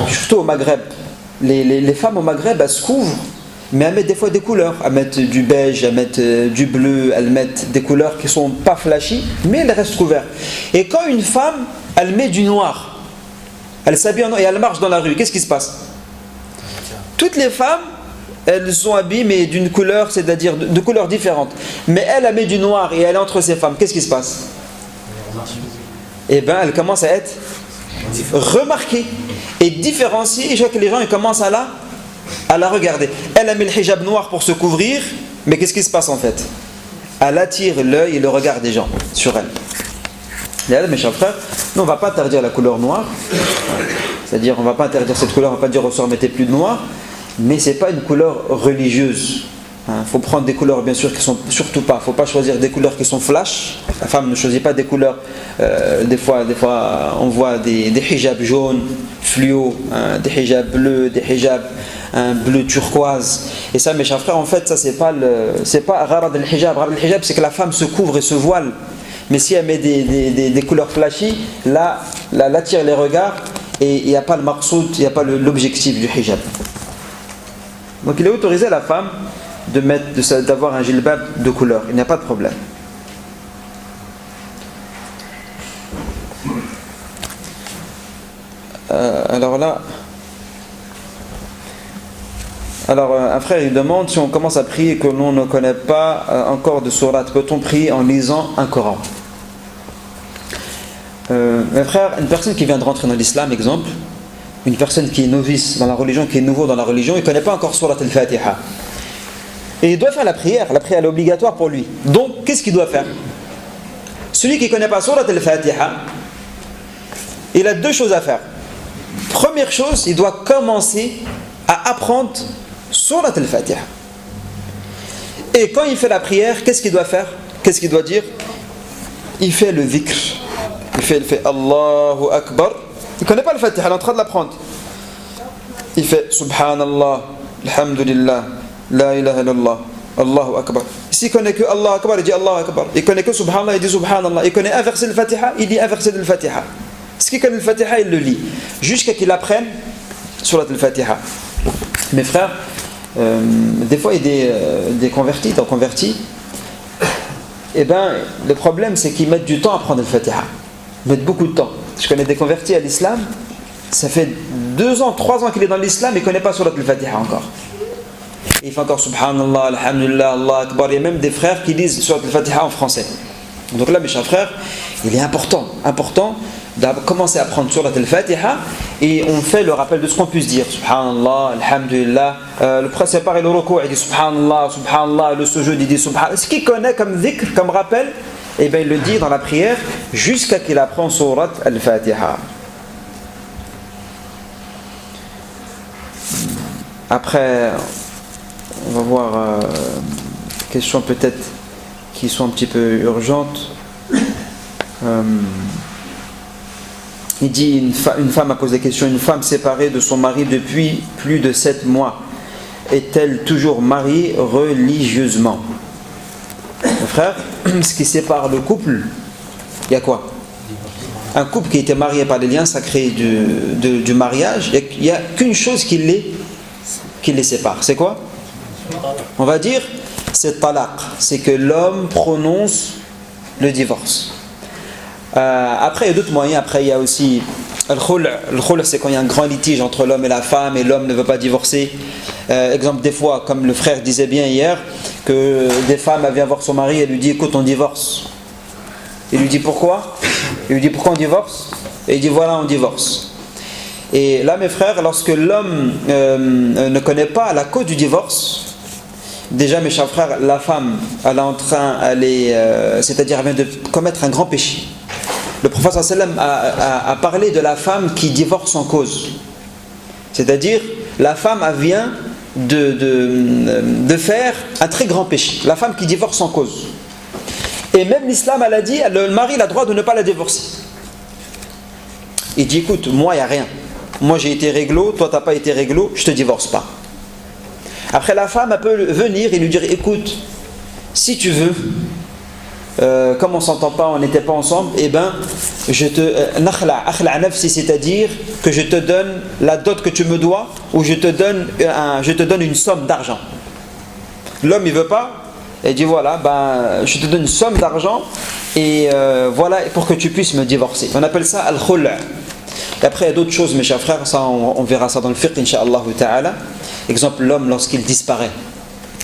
A: surtout au Maghreb, les femmes au Maghreb, elles se couvrent, mais elles mettent des fois des couleurs. Elles mettent du beige, elles mettent du bleu, elles mettent des couleurs qui ne sont pas flashy, mais elles restent couvertes. Et quand une femme, elle met du noir, elle s'habille en noir et elle marche dans la rue, qu'est-ce qui se passe? Toutes les femmes, elles sont habillées mais d'une couleur, c'est-à-dire de couleurs différentes. Mais elle met du noir et elle est entre ces femmes, qu'est-ce qui se passe? Eh bien, elle commence à être remarquée et différenciée. Et je vois que les gens ils commencent à la regarder. Elle a mis le hijab noir pour se couvrir, mais qu'est-ce qui se passe en fait? Elle attire l'œil et le regard des gens sur elle. Et là, mes chers frères, nous on ne va pas interdire la couleur noire, c'est-à-dire on ne va pas interdire cette couleur, on ne va pas dire au soir mettez plus de noir, mais ce n'est pas une couleur religieuse. Il faut prendre des couleurs bien sûr qui sont surtout pas, il ne faut pas choisir des couleurs qui sont flash. La femme ne choisit pas des couleurs, des fois on voit des hijabs jaunes, fluo, des hijabs bleus, des hijabs bleu turquoise. Et ça mes chers frères, en fait ça c'est pas gharad al-hijab. Gharad al-hijab c'est que la femme se couvre et se voile. Mais si elle met des couleurs flashy, là elle attire les regards et il n'y a pas le maqsoud, il n'y a pas l'objectif du hijab. Donc il est autorisé à la femme d'avoir un jilbab de couleur, il n'y a pas de problème. Alors un frère il demande si on commence à prier et que l'on ne connaît pas encore de sourate, peut-on prier en lisant un Coran? Mes frères, une personne qui vient de rentrer dans l'islam, exemple, une personne qui est novice dans la religion, qui est nouveau dans la religion, il ne connaît pas encore sourate al-Fatiha. Et il doit faire la prière est obligatoire pour lui. Donc, qu'est-ce qu'il doit faire? Celui qui ne connaît pas sourate al-Fatiha, il a deux choses à faire. Première chose, il doit commencer à apprendre sourate al-Fatiha. Et quand il fait la prière, qu'est-ce qu'il doit faire? Qu'est-ce qu'il doit dire? Il fait le dhikr. Il fait Allahu Akbar. Il ne connaît pas le Fatiha, il est en train de l'apprendre. Il fait Subhanallah, Alhamdulillah, La ilaha illallah, Allahu Akbar. S'il connaît que Allahu Akbar, il dit Allahu Akbar. Il connaît que Subhanallah, il dit Subhanallah. Il connaît un verset de Fatiha, il dit un verset de Fatiha. Ce qu'il connaît le Fatiha, il le lit. Jusqu'à qu'il apprenne surat al-Fatiha. Mes frères, des fois il y a des convertis, et ben le problème c'est qu'ils mettent du temps à apprendre le Fatiha. Ils mettent beaucoup de temps. Je connais des convertis à l'islam, ça fait 2 ans, 3 ans qu'il est dans l'islam et il ne connaît pas surat al-Fatiha encore. Il fait encore Subhanallah, Alhamdulillah, Allah Akbar. Il y a même des frères qui lisent surat al-Fatiha en français. Donc là mes chers frères, il est important de commencer à apprendre surat al-Fatiha et on fait le rappel de ce qu'on puisse dire. Subhanallah, Alhamdulillah. Le prince sépare le ruku', il dit Subhanallah, Subhanallah. Le sujoud, il dit Subhanallah. Ce qu'il connaît comme dhikr, comme rappel, et bien il le dit dans la prière jusqu'à qu'il apprend surat al-Fatiha. Après, on va voir des questions peut-être qui sont un petit peu urgentes. Il dit, une femme a posé la question, une femme séparée de son mari depuis plus de 7 mois, est-elle toujours mariée religieusement? Mon frère, ce qui sépare le couple, il y a quoi? Un couple qui était marié par les liens sacrés du mariage, il n'y a qu'une chose qui les sépare. C'est quoi? On va dire, c'est talaq. C'est que l'homme prononce le divorce. Après, il y a d'autres moyens. Après, il y a aussi le khul', c'est quand il y a un grand litige entre l'homme et la femme et l'homme ne veut pas divorcer. Exemple, des fois, comme le frère disait bien hier, que des femmes viennent voir son mari et lui dit, écoute, on divorce. Il lui dit pourquoi? Il lui dit pourquoi on divorce? Et il dit voilà, on divorce. Et là, mes frères, lorsque l'homme ne connaît pas la cause du divorce, déjà, mes chers frères, la femme, c'est-à-dire elle vient de commettre un grand péché. Le prophète sallam a parlé de la femme qui divorce sans cause. C'est-à-dire, la femme vient de faire un très grand péché. La femme qui divorce sans cause. Et même l'islam, elle a dit, le mari a le droit de ne pas la divorcer. Il dit, écoute, moi, il n'y a rien. Moi, j'ai été réglo, toi, tu n'as pas été réglo, je ne te divorce pas. Après, la femme, elle peut venir et lui dire, écoute, si tu veux, comme on ne s'entend pas, on n'était pas ensemble, eh bien, akhla nafsi, c'est-à-dire que je te donne la dot que tu me dois, ou je te donne une somme d'argent. L'homme, il ne veut pas. Et dit voilà, je te donne une somme d'argent et voilà pour que tu puisses me divorcer. On appelle ça al-khul'. Et après il y a d'autres choses, mes chers frères, ça on verra ça dans le fiqh, incha'Allah ta'ala. Exemple, l'homme lorsqu'il disparaît.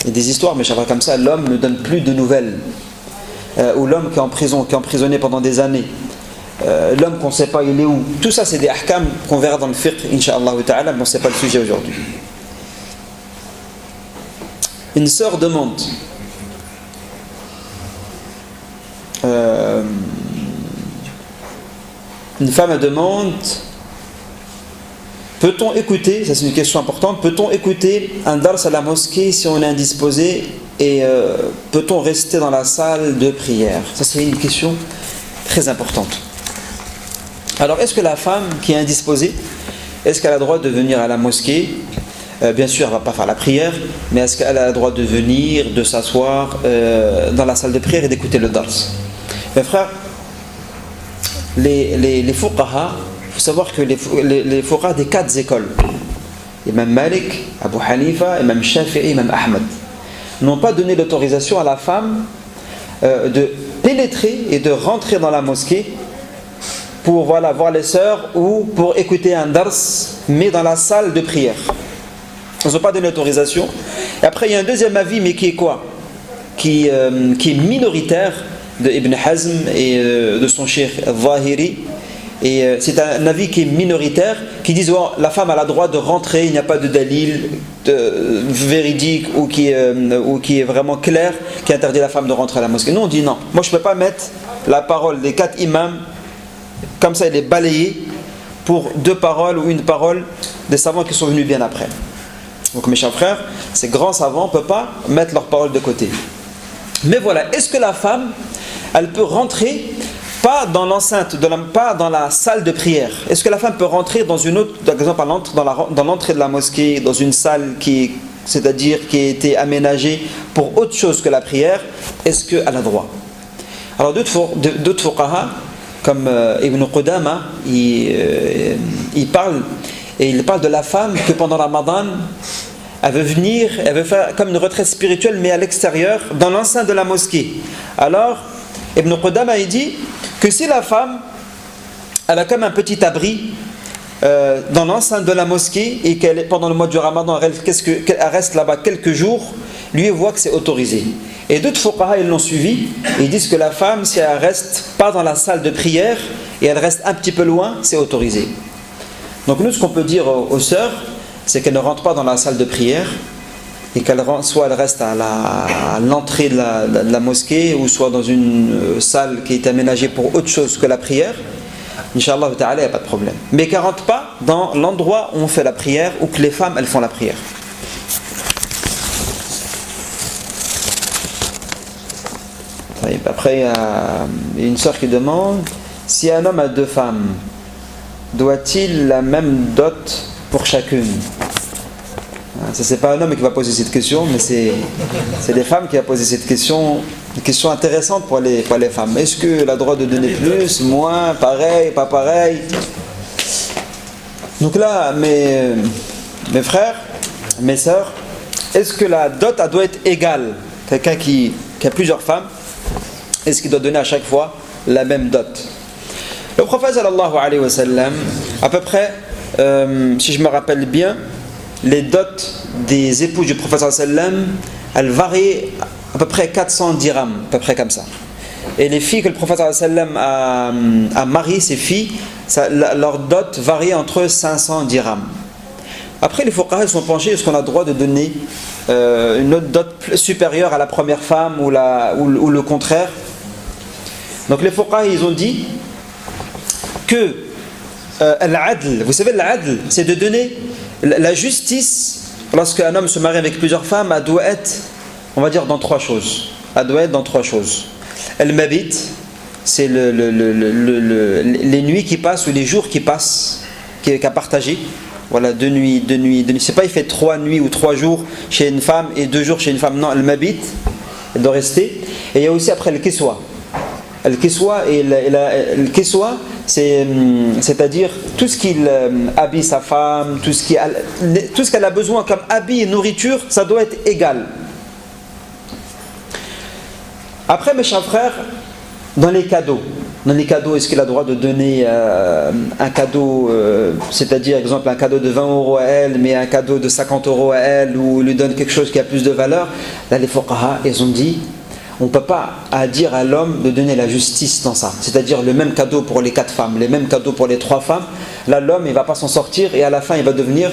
A: Il y a des histoires, mes chers frères, comme ça, l'homme ne donne plus de nouvelles. Ou l'homme qui est en prison, qui est emprisonné pendant des années. L'homme qu'on ne sait pas il est où. Tout ça c'est des ahkam qu'on verra dans le fiqh, incha'Allah ta'ala, mais ce n'est pas le sujet aujourd'hui. Une sœur demande. Une femme demande, peut-on écouter, ça c'est une question importante, peut-on écouter un dars à la mosquée si on est indisposé et peut-on rester dans la salle de prière? Ça c'est une question très importante. Alors est-ce que la femme qui est indisposée, est-ce qu'elle a le droit de venir à la mosquée? Bien sûr, elle ne va pas faire la prière, mais est-ce qu'elle a le droit de venir, de s'asseoir dans la salle de prière et d'écouter le dars? Mes frères, les fuqaha, il faut savoir que les fuqaha des 4 écoles, Imam Malik, Abu Hanifa, Imam Shafi'i, Imam Ahmad, n'ont pas donné l'autorisation à la femme de pénétrer et de rentrer dans la mosquée pour voir les sœurs ou pour écouter un dars, mais dans la salle de prière. Ils n'ont pas donné l'autorisation. Et après, il y a un deuxième avis, mais qui est quoi? Qui est minoritaire, de Ibn Hazm et de son cheikh Zahiri. Et c'est un avis qui est minoritaire, qui disent la femme a le droit de rentrer, il n'y a pas de dalil véridique ou qui est vraiment clair qui interdit la femme de rentrer à la mosquée. Nous on dit non, moi je ne peux pas mettre la parole des 4 imams comme ça, elle est balayée pour 2 paroles ou une parole des savants qui sont venus bien après. Donc mes chers frères, ces grands savants ne peuvent pas mettre leur parole de côté. Mais voilà, est-ce que la femme, elle peut rentrer, pas dans l'enceinte, pas dans la salle de prière? Est-ce que la femme peut rentrer dans une autre, par exemple, elle entre dans l'entrée de la mosquée, dans une salle c'est-à-dire qui a été aménagée pour autre chose que la prière? Est-ce qu'elle a droit? Alors d'autres fuqaha, comme Ibn Qudama, il parle de la femme que pendant Ramadan, elle veut venir, elle veut faire comme une retraite spirituelle, mais à l'extérieur, dans l'enceinte de la mosquée. Alors, Ibn Qudama, il dit que si la femme, elle a comme un petit abri dans l'enceinte de la mosquée et qu'elle est pendant le mois du Ramadan, elle reste là-bas quelques jours, lui, il voit que c'est autorisé. Et d'autres fuqaha, ils l'ont suivi, et ils disent que la femme, si elle reste pas dans la salle de prière et elle reste un petit peu loin, c'est autorisé. Donc nous, ce qu'on peut dire aux sœurs, c'est qu'elles ne rentrent pas dans la salle de prière et soit elles restent à l'entrée de la mosquée ou soit dans une salle qui est aménagée pour autre chose que la prière. Inch'Allah ta'ala, il n'y a pas de problème. Mais qu'elles ne rentrent pas dans l'endroit où on fait la prière ou que les femmes, elles font la prière. Après, il y a une sœur qui demande, si un homme a 2 femmes, doit-il la même dot pour chacune? Ce n'est pas un homme qui va poser cette question, mais c'est des femmes qui vont poser cette question. Une question intéressante pour les femmes. Est-ce qu'elle a le droit de donner plus, moins, pareil, pas pareil? Donc là, mes frères, mes sœurs, est-ce que la dot elle doit être égale? Quelqu'un qui a plusieurs femmes, est-ce qu'il doit donner à chaque fois la même dot? Le prophète sallallahu alayhi wa sallam, à peu près, si je me rappelle bien, les dots des épouses du prophète sallallahu alayhi wa sallam, elles varient à peu près 400 dirhams, à peu près comme ça. Et les filles que le prophète sallallahu alayhi wa sallam a mariées, ces filles, leur dot varie entre 500 dirhams. Après, les fuqaha sont penchés, est-ce qu'on a le droit de donner une autre dot supérieure à la première femme ou le contraire? Donc les fuqaha, ils ont dit que l'adl, vous savez l'adl, c'est de donner la justice. Lorsqu'un homme se marie avec plusieurs femmes, elle doit être, on va dire, dans 3 choses. Elle doit être dans 3 choses. Al-mabit, c'est les nuits qui passent ou les jours qui passent, qu'a partagé. Voilà, 2 nuits. C'est pas il fait 3 nuits ou 3 jours chez une femme et 2 jours chez une femme. Non, al-mabit, elle doit rester. Et il y a aussi après le kiswa. Le kiswa, c'est-à-dire tout ce qu'il habille sa femme, tout ce qu'elle a besoin comme habit et nourriture, ça doit être égal. Après, mes chers frères, dans les cadeaux, est-ce qu'il a le droit de donner un cadeau, c'est-à-dire, exemple, un cadeau de 20 € à elle, mais un cadeau de 50 € à elle, ou lui donne quelque chose qui a plus de valeur? Là, les fuqaha, ils ont dit, on ne peut pas dire à l'homme de donner la justice dans ça. C'est-à-dire le même cadeau pour les 4 femmes, les mêmes cadeaux pour les 3 femmes. Là, l'homme, il ne va pas s'en sortir et à la fin, il va devenir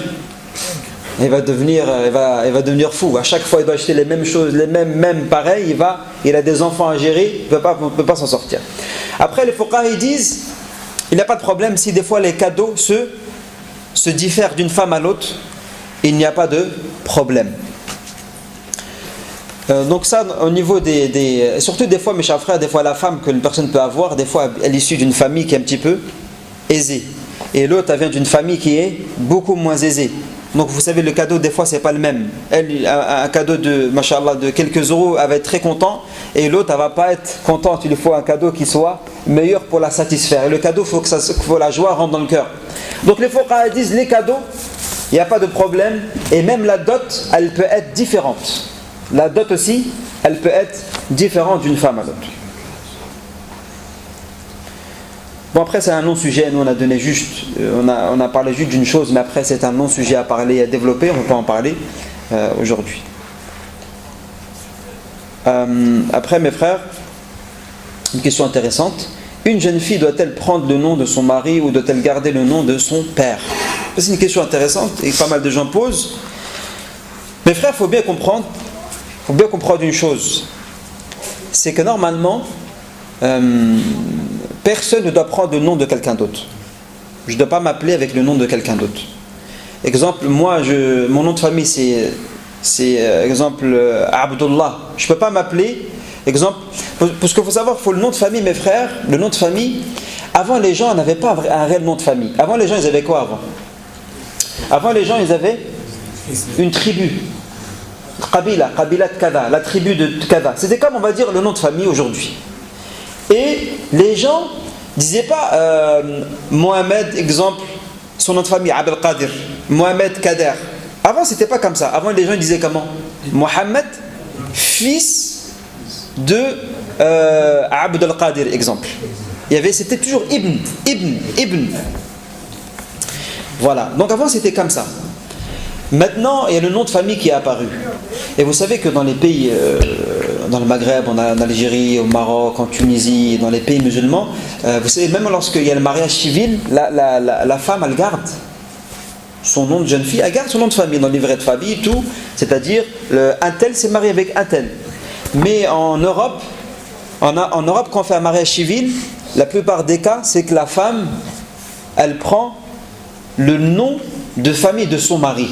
A: fou. À chaque fois, il doit acheter les mêmes choses, les mêmes pareils. Il a des enfants à gérer, il ne peut pas s'en sortir. Après, les fuqaha, ils disent, il n'y a pas de problème si des fois les cadeaux se diffèrent d'une femme à l'autre, il n'y a pas de problème. Donc ça, au niveau surtout des fois, mes chers frères, des fois la femme qu'une personne peut avoir, des fois elle est issue d'une famille qui est un petit peu aisée, et l'autre elle vient d'une famille qui est beaucoup moins aisée. Donc vous savez, le cadeau des fois c'est pas le même. Elle, un cadeau de, machallah, de quelques euros, elle va être très content, et l'autre elle va pas être contente. Il faut un cadeau qui soit meilleur pour la satisfaire. Et le cadeau, faut la joie rentre dans le cœur. Donc les fuqaha disent, les cadeaux, il n'y a pas de problème, et même la dot, elle peut être différente. La dot aussi, elle peut être différente d'une femme à l'autre. Bon, après c'est un non-sujet, nous on a donné juste, on a parlé juste d'une chose, mais après c'est un non-sujet à parler et à développer, on ne peut pas en parler aujourd'hui. Après, mes frères, une question intéressante. Une jeune fille doit-elle prendre le nom de son mari ou doit-elle garder le nom de son père? C'est une question intéressante et pas mal de gens posent. Mes frères, il faut bien comprendre une chose, c'est que normalement personne ne doit prendre le nom de quelqu'un d'autre. Je ne dois pas m'appeler avec le nom de quelqu'un d'autre. Exemple, moi, mon nom de famille c'est exemple Abdullah. Je ne peux pas m'appeler, exemple, parce qu'il faut savoir qu'il faut le nom de famille, mes frères, le nom de famille. Avant, les gens n'avaient pas un réel nom de famille. Avant, les gens, ils avaient quoi avant? Avant, les gens, ils avaient une tribu. Qabila de Kada, la tribu de Kada. C'était comme, on va dire, le nom de famille aujourd'hui. Et les gens disaient pas Mohamed, exemple, son nom de famille, Abdel Qadir, Mohamed Kader. Avant, c'était pas comme ça. Avant, les gens disaient comment? Mohamed, fils de Abdel Qadir, exemple. C'était toujours Ibn. Voilà. Donc avant, c'était comme ça. Maintenant, il y a le nom de famille qui est apparu. Et vous savez que dans les pays, dans le Maghreb, en Algérie, au Maroc, en Tunisie, dans les pays musulmans, vous savez, même lorsqu'il y a le mariage civil, la femme, elle garde son nom de jeune fille, elle garde son nom de famille dans le livret de famille, tout. C'est-à-dire, un tel s'est marié avec un tel. Mais en Europe, quand on fait un mariage civil, la plupart des cas, c'est que la femme, elle prend le nom de famille de son mari.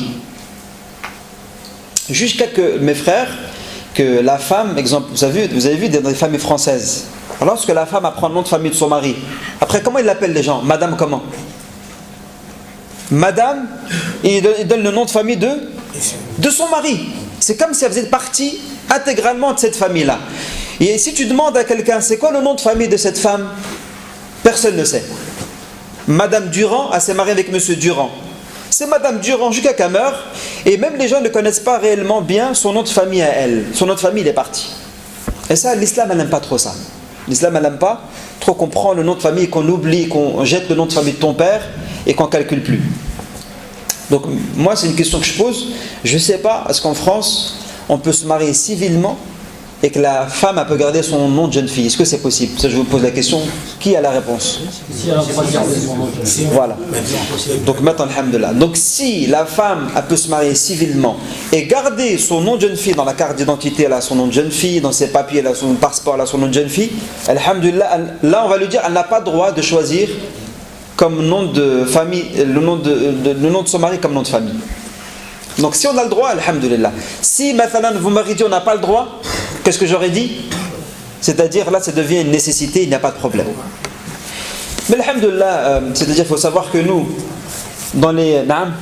A: Jusqu'à que, mes frères, que la femme, exemple, vous avez vu dans les familles françaises, lorsque la femme apprend le nom de famille de son mari, après comment il l'appelle les gens? Madame comment? Madame, il donne le nom de famille de son mari. C'est comme si elle faisait partie intégralement de cette famille-là. Et si tu demandes à quelqu'un, c'est quoi le nom de famille de cette femme? Personne ne sait. Madame Durand, elle s'est mariée avec Monsieur Durand. C'est Madame Durand jusqu'à qu'elle meure. Et même les gens ne connaissent pas réellement bien son nom de famille à elle. Son nom de famille, il est parti. Et ça, l'islam, elle n'aime pas trop ça. L'islam, elle n'aime pas trop qu'on prend le nom de famille, qu'on oublie, qu'on jette le nom de famille de ton père et qu'on ne calcule plus. Donc moi, c'est une question que je pose. Je ne sais pas, est-ce qu'en France, on peut se marier civilement et que la femme elle peut garder son nom de jeune fille? Est-ce que c'est possible? Ça, je vous pose la question. Qui a la réponse? Voilà. Donc maintenant, alhamdulillah. Donc si la femme elle peut se marier civilement et garder son nom de jeune fille, dans la carte d'identité, elle a son nom de jeune fille, dans ses papiers, elle a son passeport, elle a son nom de jeune fille, alhamdulillah, là on va lui dire, elle n'a pas droit de choisir comme nom de famille, le nom de son mari comme nom de famille. Donc si on a le droit, alhamdulillah. Si maintenant vous m'avez dit on n'a pas le droit, qu'est-ce que j'aurais dit? C'est-à-dire là ça devient une nécessité, il n'y a pas de problème. Mais alhamdulillah, c'est-à-dire qu'il faut savoir que nous, dans les... Naam,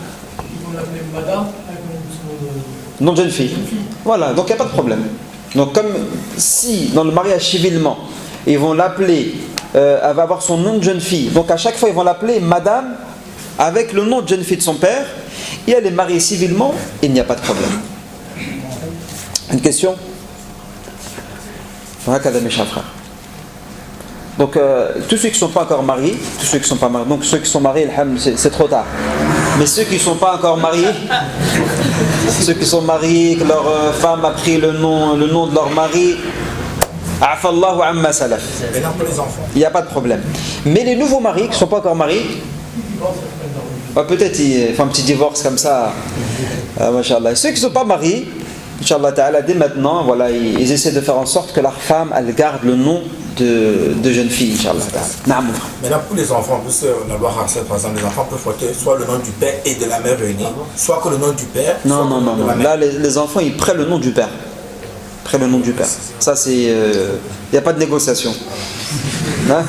A: nom de jeune fille. Voilà, donc il n'y a pas de problème. Donc comme si dans le mariage civilement, ils vont l'appeler, elle va avoir son nom de jeune fille. Donc à chaque fois ils vont l'appeler madame avec le nom de jeune fille de son père. Et elle est mariée civilement, il n'y a pas de problème. Une question? Mes chers frères. Donc tous ceux qui ne sont pas encore mariés, donc ceux qui sont mariés, c'est trop tard. Mais ceux qui ne sont pas encore mariés, ceux qui sont mariés, que leur femme a pris le nom de leur mari, A'fallahu amma salaf. Il n'y a pas de problème. Mais les nouveaux mariés qui ne sont pas encore mariés, peut-être ils font un petit divorce comme ça. Machallah. Ceux qui ne sont pas mariés, Inch'Allah ta'ala, dès maintenant, voilà, ils essaient de faire en sorte que leur femme, elle garde le nom de jeune fille, Inch'Allah ta'ala.
B: Maintenant, pour les enfants, parce que la loi Harsel, par exemple, les enfants peuvent porter soit le nom du père et de la mère réunis, soit que le nom du père.
A: Non. Là, les enfants, ils prennent le nom du père. Ça, c'est. Il n'y a pas de négociation. Hein?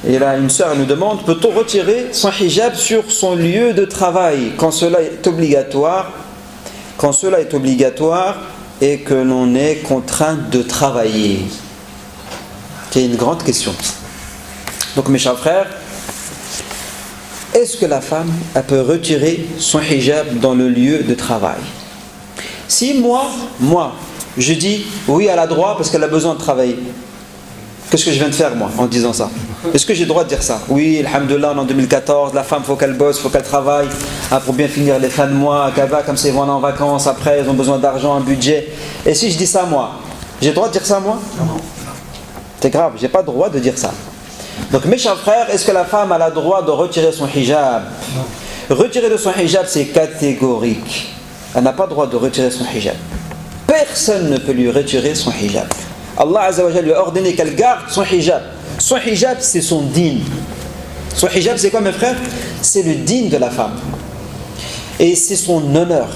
A: Et là, une sœur nous demande, peut-on retirer son hijab sur son lieu de travail quand cela est obligatoire et que l'on est contraint de travailler? C'est une grande question. Donc mes chers frères, est-ce que la femme elle peut retirer son hijab dans le lieu de travail? Si moi, je dis oui, elle a droit parce qu'elle a besoin de travailler, qu'est-ce que je viens de faire moi en disant ça? Est-ce que j'ai le droit de dire ça? Oui, alhamdoulilah, en 2014, la femme, il faut qu'elle bosse, il faut qu'elle travaille pour bien finir les fins de mois, comme ça ils vont aller en vacances, après ils ont besoin d'argent, un budget. Et si je dis ça moi, j'ai le droit de dire ça moi? Non. C'est grave, j'ai pas le droit de dire ça. Donc mes chers frères, est-ce que la femme a le droit de retirer son hijab? Non. Retirer de son hijab, c'est catégorique. Elle n'a pas le droit de retirer son hijab. Personne ne peut lui retirer son hijab. Allah Azza wa Jalla lui a ordonné qu'elle garde son hijab. Son hijab, c'est son din. Son hijab, c'est quoi mes frères? C'est le din de la femme. Et c'est son honneur.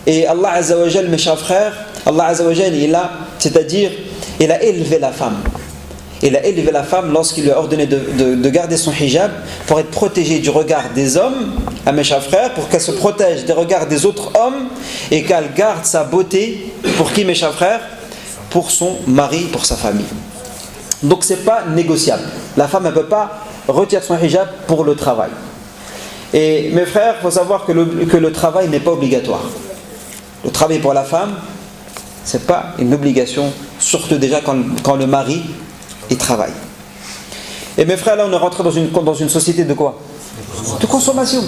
A: Et Allah Azza wa Jalla, mes chers frères, Allah Azza wa Jalla, il a élevé la femme. Il a élevé la femme lorsqu'il lui a ordonné de garder son hijab pour être protégée du regard des hommes, à mes chers frères, pour qu'elle se protège des regards des autres hommes et qu'elle garde sa beauté. Pour qui, mes chers frères? Pour son mari, pour sa famille. Donc c'est pas négociable. La femme ne peut pas retirer son hijab pour le travail. Et mes frères, il faut savoir que le travail n'est pas obligatoire. Le travail pour la femme, c'est pas une obligation, surtout déjà quand le mari il travaille. Et mes frères, là on est rentré dans une société de quoi? De consommation.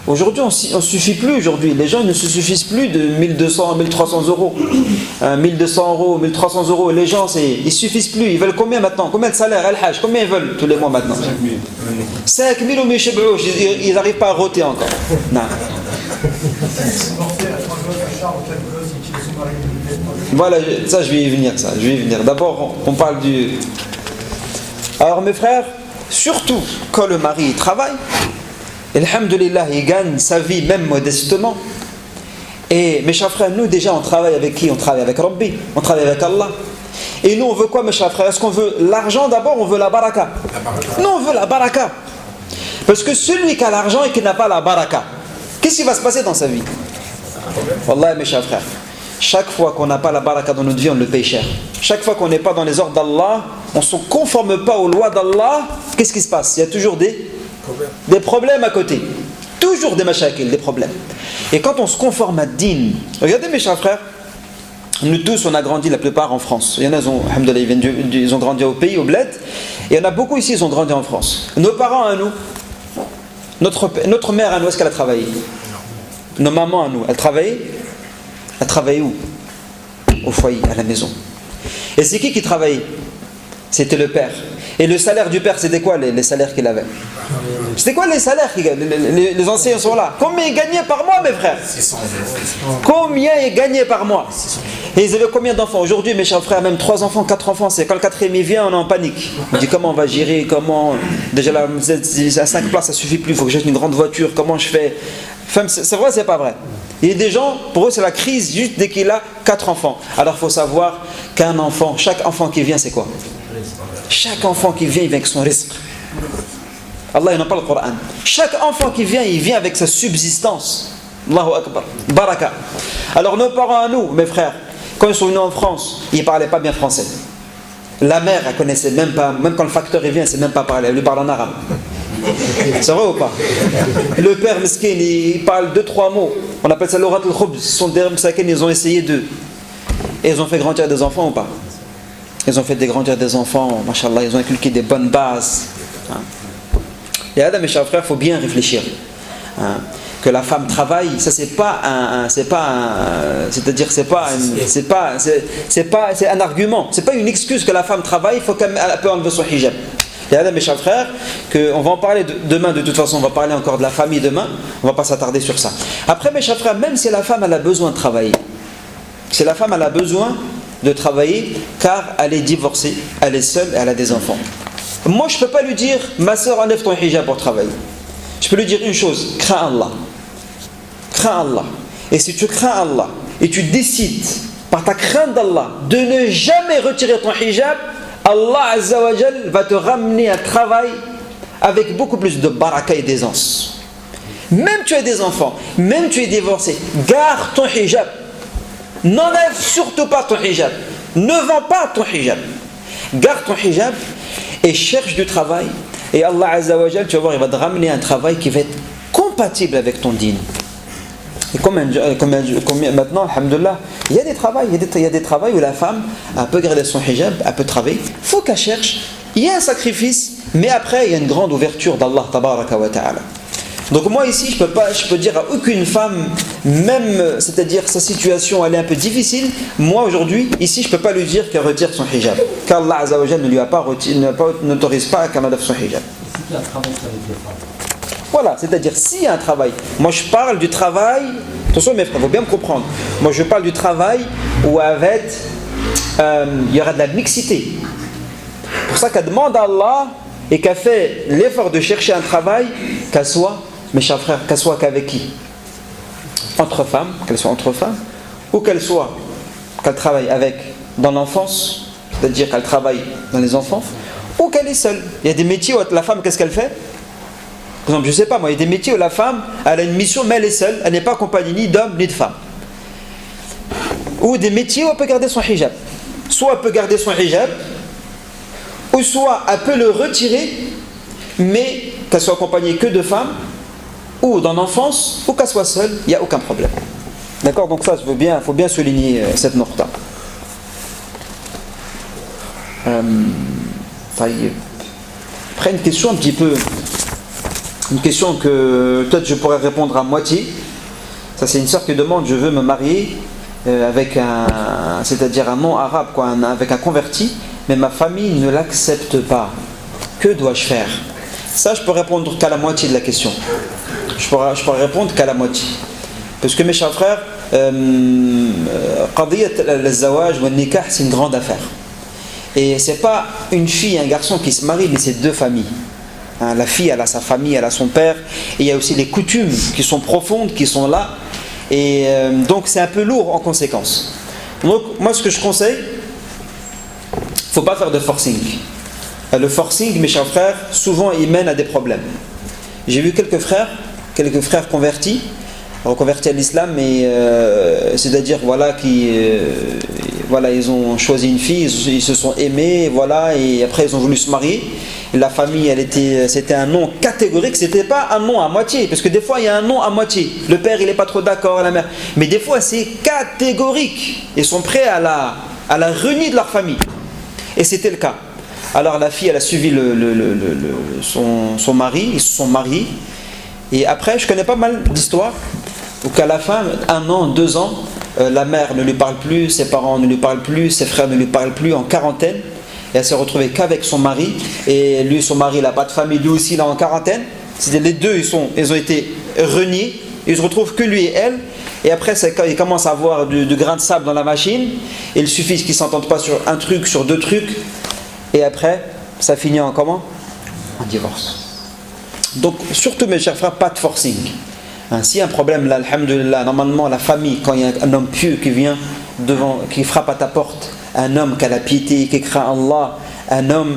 A: Aujourd'hui, on ne suffit plus aujourd'hui. Les gens ne se suffisent plus de 1200, 1300 euros. 1200 euros, 1300 euros. Les gens, ils ne suffisent plus. Ils veulent combien maintenant? Combien de salaire? Al-Hajj, combien ils veulent tous les mois maintenant? 5000 ou ils n'arrivent pas à roter encore. Non. Voilà, ça je vais y venir. D'abord, on parle du... Alors mes frères, surtout quand le mari travaille, alhamdulillah, il gagne sa vie même modestement, Et mes chers frères, nous déjà on travaille avec qui? On travaille avec Rabbi, on travaille avec Allah. Et nous on veut quoi mes chers frères? Est-ce qu'on veut l'argent d'abord ou on veut la baraka? Non, on veut la baraka. Parce que celui qui a l'argent et qui n'a pas la baraka, qu'est-ce qui va se passer dans sa vie? Wallah mes chers frères, chaque fois qu'on n'a pas la baraka dans notre vie, on le paye cher. Chaque fois qu'on n'est pas dans les ordres d'Allah, on ne se conforme pas aux lois d'Allah, qu'est-ce qui se passe? Il y a toujours des problèmes à côté. Toujours des mashakil, des problèmes. Et quand on se conforme à din, regardez mes chers frères, nous tous on a grandi la plupart en France. Il y en a, ils ont grandi au pays, au bled. Et il y en a beaucoup ici, ils ont grandi en France. Nos parents à nous, notre mère à nous, est-ce qu'elle a travaillé? Nos mamans à nous, elle travaillait? Elle travaillait où? Au foyer, à la maison. Et c'est qui travaillait? C'était le père. Et le salaire du père, c'était quoi les salaires qu'il avait? C'était quoi les salaires les enseignants sont là. Combien ils gagnaient par mois, mes frères? 600 €. Combien ils gagnaient par mois? Et ils avaient combien d'enfants? Aujourd'hui, mes chers frères, même 3 enfants, 4 enfants, c'est quand le 4e il vient, on est en panique. On dit comment on va gérer, comment... Déjà là, à 5 places, ça suffit plus, il faut que j'achète une grande voiture, comment je fais? Enfin, c'est vrai, c'est pas vrai. Il y a des gens, pour eux, c'est la crise juste dès qu'il a 4 enfants. Alors, il faut savoir qu'un enfant, chaque enfant qui vient, c'est quoi? Chaque enfant qui vient, il vient avec son risque. Allah, il n'a pas le Coran. Chaque enfant qui vient, il vient avec sa subsistance. Allahu Akbar. Baraka. Alors, nos parents à nous, mes frères, quand ils sont venus en France, ils ne parlaient pas bien français. La mère, elle connaissait même pas, même quand le facteur il vient, elle ne sait même pas parler, elle lui parle en arabe. C'est vrai ou pas? Le père meskin, il parle 2-3 mots. On appelle ça l'orat al-khubz. Ce sont des msakin, ils ont essayé d'eux. Et ils ont fait grandir des enfants ou pas? Ils ont fait grandir des enfants, machallah, ils ont inculqué des bonnes bases. Et là, mes chers frères, il faut bien réfléchir. Que la femme travaille, ça c'est un argument, c'est pas une excuse que la femme travaille, il faut qu'elle peut enlever son hijab. Et là, mes chers frères, on va en parler demain, de toute façon, on va parler encore de la famille demain, on va pas s'attarder sur ça. Après, mes chers frères, même si la femme elle a besoin de travailler, si la femme elle a besoin de travailler, car elle est divorcée, elle est seule et elle a des enfants. Moi, je ne peux pas lui dire, ma soeur, enlève ton hijab pour travailler. Je peux lui dire une chose, crains Allah. Crains Allah. Et si tu crains Allah, et tu décides, par ta crainte d'Allah, de ne jamais retirer ton hijab, Allah Azza wa Jal va te ramener un travail avec beaucoup plus de baraka et d'aisance. Même tu as des enfants, même tu es divorcé, garde ton hijab. N'enlève surtout pas ton hijab. Ne vends pas ton hijab. Garde ton hijab et cherche du travail. Et Allah Azza wa Jal, tu vas voir, il va te ramener un travail qui va être compatible avec ton dîn. Et combien maintenant, alhamdulillah, il y a des travails où la femme elle peut garder son hijab, elle peut travailler. Il faut qu'elle cherche. Il y a un sacrifice, mais après il y a une grande ouverture d'Allah tabaraka wa ta'ala. Donc moi ici, je peux dire à aucune femme, même, c'est-à-dire sa situation elle est un peu difficile, moi aujourd'hui, ici je ne peux pas lui dire qu'elle retire son hijab. Car Allah Azza wa Jal n'autorise pas qu'elle enlève son hijab.
C: C'est un travail avec les femmes.
A: Voilà, c'est-à-dire s'il y a un travail, moi je parle du travail, attention mes frères, il faut bien me comprendre, moi je parle du travail où avec, il y aura de la mixité. C'est pour ça qu'elle demande à Allah et qu'elle fait l'effort de chercher un travail, qu'elle soit, mes chers frères, qu'elle soit qu'avec qui? Entre femmes, qu'elle soit entre femmes, ou qu'elle travaille avec dans l'enfance, c'est-à-dire qu'elle travaille dans les enfants, ou qu'elle est seule. Il y a des métiers où la femme, qu'est-ce qu'elle fait? Par exemple, je ne sais pas moi, il y a des métiers où la femme, elle a une mission, mais elle est seule, elle n'est pas accompagnée ni d'homme ni de femme. Ou des métiers où elle peut garder son hijab. Soit elle peut garder son hijab, ou soit elle peut le retirer, mais qu'elle soit accompagnée que de femmes, ou dans l'enfance, ou qu'elle soit seule, il n'y a aucun problème. D'accord? Donc ça, il faut bien souligner cette note-là. Après une question un petit peu... Une question que peut-être je pourrais répondre à moitié. Ça, c'est une sœur qui demande, je veux me marier avec c'est-à-dire un non-arabe, avec un converti, mais ma famille ne l'accepte pas. Que dois-je faire? Ça, je peux répondre qu'à la moitié de la question. Je pourrais répondre qu'à la moitié. Parce que mes chers frères, qadiyat al-zawaj wa nikah, c'est une grande affaire. Et c'est pas une fille et un garçon qui se marient, mais c'est deux familles. La fille, elle a sa famille, elle a son père. Et il y a aussi les coutumes qui sont profondes, qui sont là. Et donc c'est un peu lourd en conséquence. Donc moi ce que je conseille, il ne faut pas faire de forcing. Le forcing, mes chers frères, souvent il mène à des problèmes. J'ai vu quelques frères convertis à l'islam, mais c'est-à-dire voilà voilà, ils ont choisi une fille, ils se sont aimés, voilà, et après ils ont voulu se marier. Et la famille, c'était un non catégorique, c'était pas un non à moitié, parce que des fois il y a un non à moitié. Le père il est pas trop d'accord, la mère, mais des fois c'est catégorique. Ils sont prêts à la renier de leur famille. Et c'était le cas. Alors la fille, elle a suivi son mari, ils se sont mariés. Et après, je connais pas mal d'histoires où qu'à la fin, 1 an, 2 ans, la mère ne lui parle plus, ses parents ne lui parlent plus, ses frères ne lui parlent plus, en quarantaine. Et elle s'est retrouvée qu'avec son mari. Et lui, son mari, il n'a pas de famille, lui aussi, il est en quarantaine. C'est-à-dire les deux, ils ont été reniés. Ils se retrouvent que lui et elle. Et après, c'est quand ils commencent à avoir du grain de sable dans la machine. Et il suffit qu'ils ne s'entendent pas sur un truc, sur 2 trucs. Et après, ça finit en comment? En divorce. Donc, surtout mes chers frères, pas de forcing. S'il y a un problème là, alhamdoulilah, normalement la famille, quand il y a un homme pieux qui vient qui frappe à ta porte, un homme qui a la piété, qui craint Allah, un homme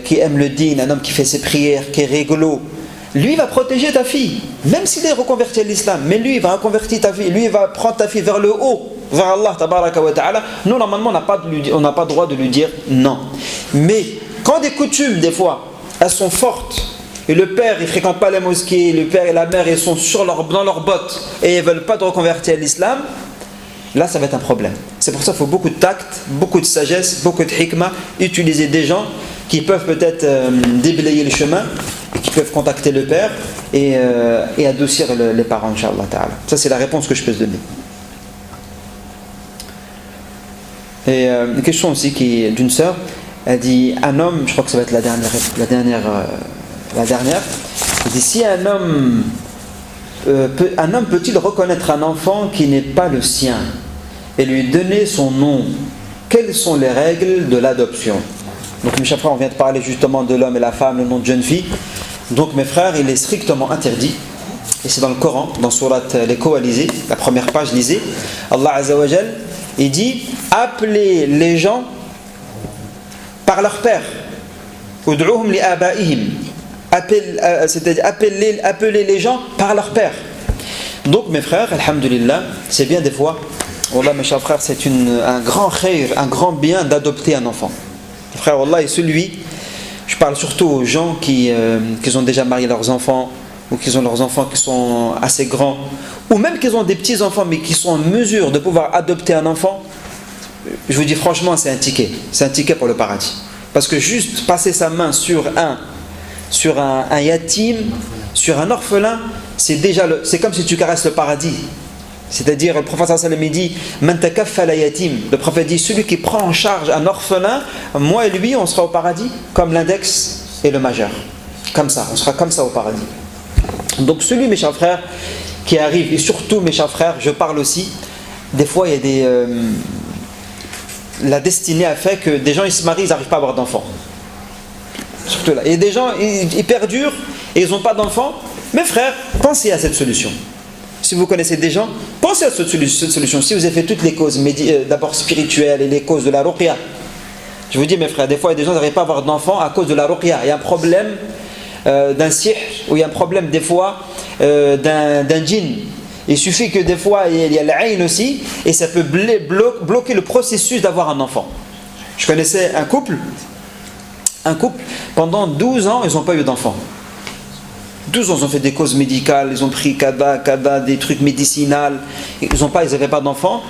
A: qui aime le dîn, un homme qui fait ses prières, qui est rigolo, lui il va protéger ta fille, même s'il est reconverti à l'islam, mais lui il va reconvertir ta fille, lui il va prendre ta fille vers le haut, vers Allah tabaraka wa ta'ala. Nous normalement on n'a pas le droit de lui dire non. Mais quand des coutumes des fois elles sont fortes, et le père il ne fréquente pas les mosquées, le père et la mère ils sont dans leurs bottes et ils ne veulent pas te reconvertir à l'islam, là ça va être un problème. C'est pour ça qu'il faut beaucoup de tact, beaucoup de sagesse, beaucoup de hikmah, utiliser des gens qui peuvent peut-être déblayer le chemin et qui peuvent contacter le père et adoucir les parents, Inch'Allah ta'ala. Ça c'est la réponse que je peux te donner. Et une question aussi qui est d'une sœur, elle dit un homme, je crois que ça va être la dernière, elle dit si un homme peut-il reconnaître un enfant qui n'est pas le sien et lui donner son nom? Quelles sont les règles de l'adoption? Donc mes chers frères, on vient de parler justement de l'homme et la femme, le nom de jeune fille. Donc mes frères, il est strictement interdit, et c'est dans le Coran, dans Surat les Coalisés, la première page, lisez, Allah Azza wa Jal, il dit appelez les gens par leur père, ud'uhum li abaihim, c'est-à-dire appeler les gens par leur père. Donc mes frères, alhamdulillah, c'est bien des fois, wallah mes chers frères, c'est un grand khayr, un grand bien d'adopter un enfant. Frère, wallah, et je parle surtout aux gens qui ont déjà marié leurs enfants, ou qui ont leurs enfants qui sont assez grands, ou même qui ont des petits enfants mais qui sont en mesure de pouvoir adopter un enfant. Je vous dis franchement, c'est un ticket pour le paradis. Parce que juste passer sa main sur un yatim, sur un orphelin, c'est comme si tu caresses le paradis. C'est-à-dire, le prophète sallallahu alayhi wa sallam dit Man takaffala yatim. Le prophète dit celui qui prend en charge un orphelin, moi et lui on sera au paradis comme l'index et le majeur. Comme ça, on sera comme ça au paradis. Donc celui, mes chers frères, qui arrive, et surtout mes chers frères, je parle aussi, des fois il y a la destinée a fait que des gens ils se marient, ils n'arrivent pas à avoir d'enfants. Surtout là. Et des gens ils perdurent et ils n'ont pas d'enfants. Mes frères, pensez à cette solution. Si vous connaissez des gens, pensez à cette solution. Si vous avez fait toutes les causes, d'abord spirituelles et les causes de la ruqya. Je vous dis mes frères, des fois il y a des gens qui n'arrivent pas à avoir d'enfants à cause de la ruqya. Il y a un problème d'un sihr, ou il y a un problème des fois d'un djinn. Il suffit que des fois il y a l'aïn aussi, et ça peut bloquer le processus d'avoir un enfant. Je connaissais un couple, pendant 12 ans ils n'ont pas eu d'enfant. 12 ans, ils ont fait des causes médicales, ils ont pris kada, des trucs médicinaux, ils n'avaient pas d'enfants.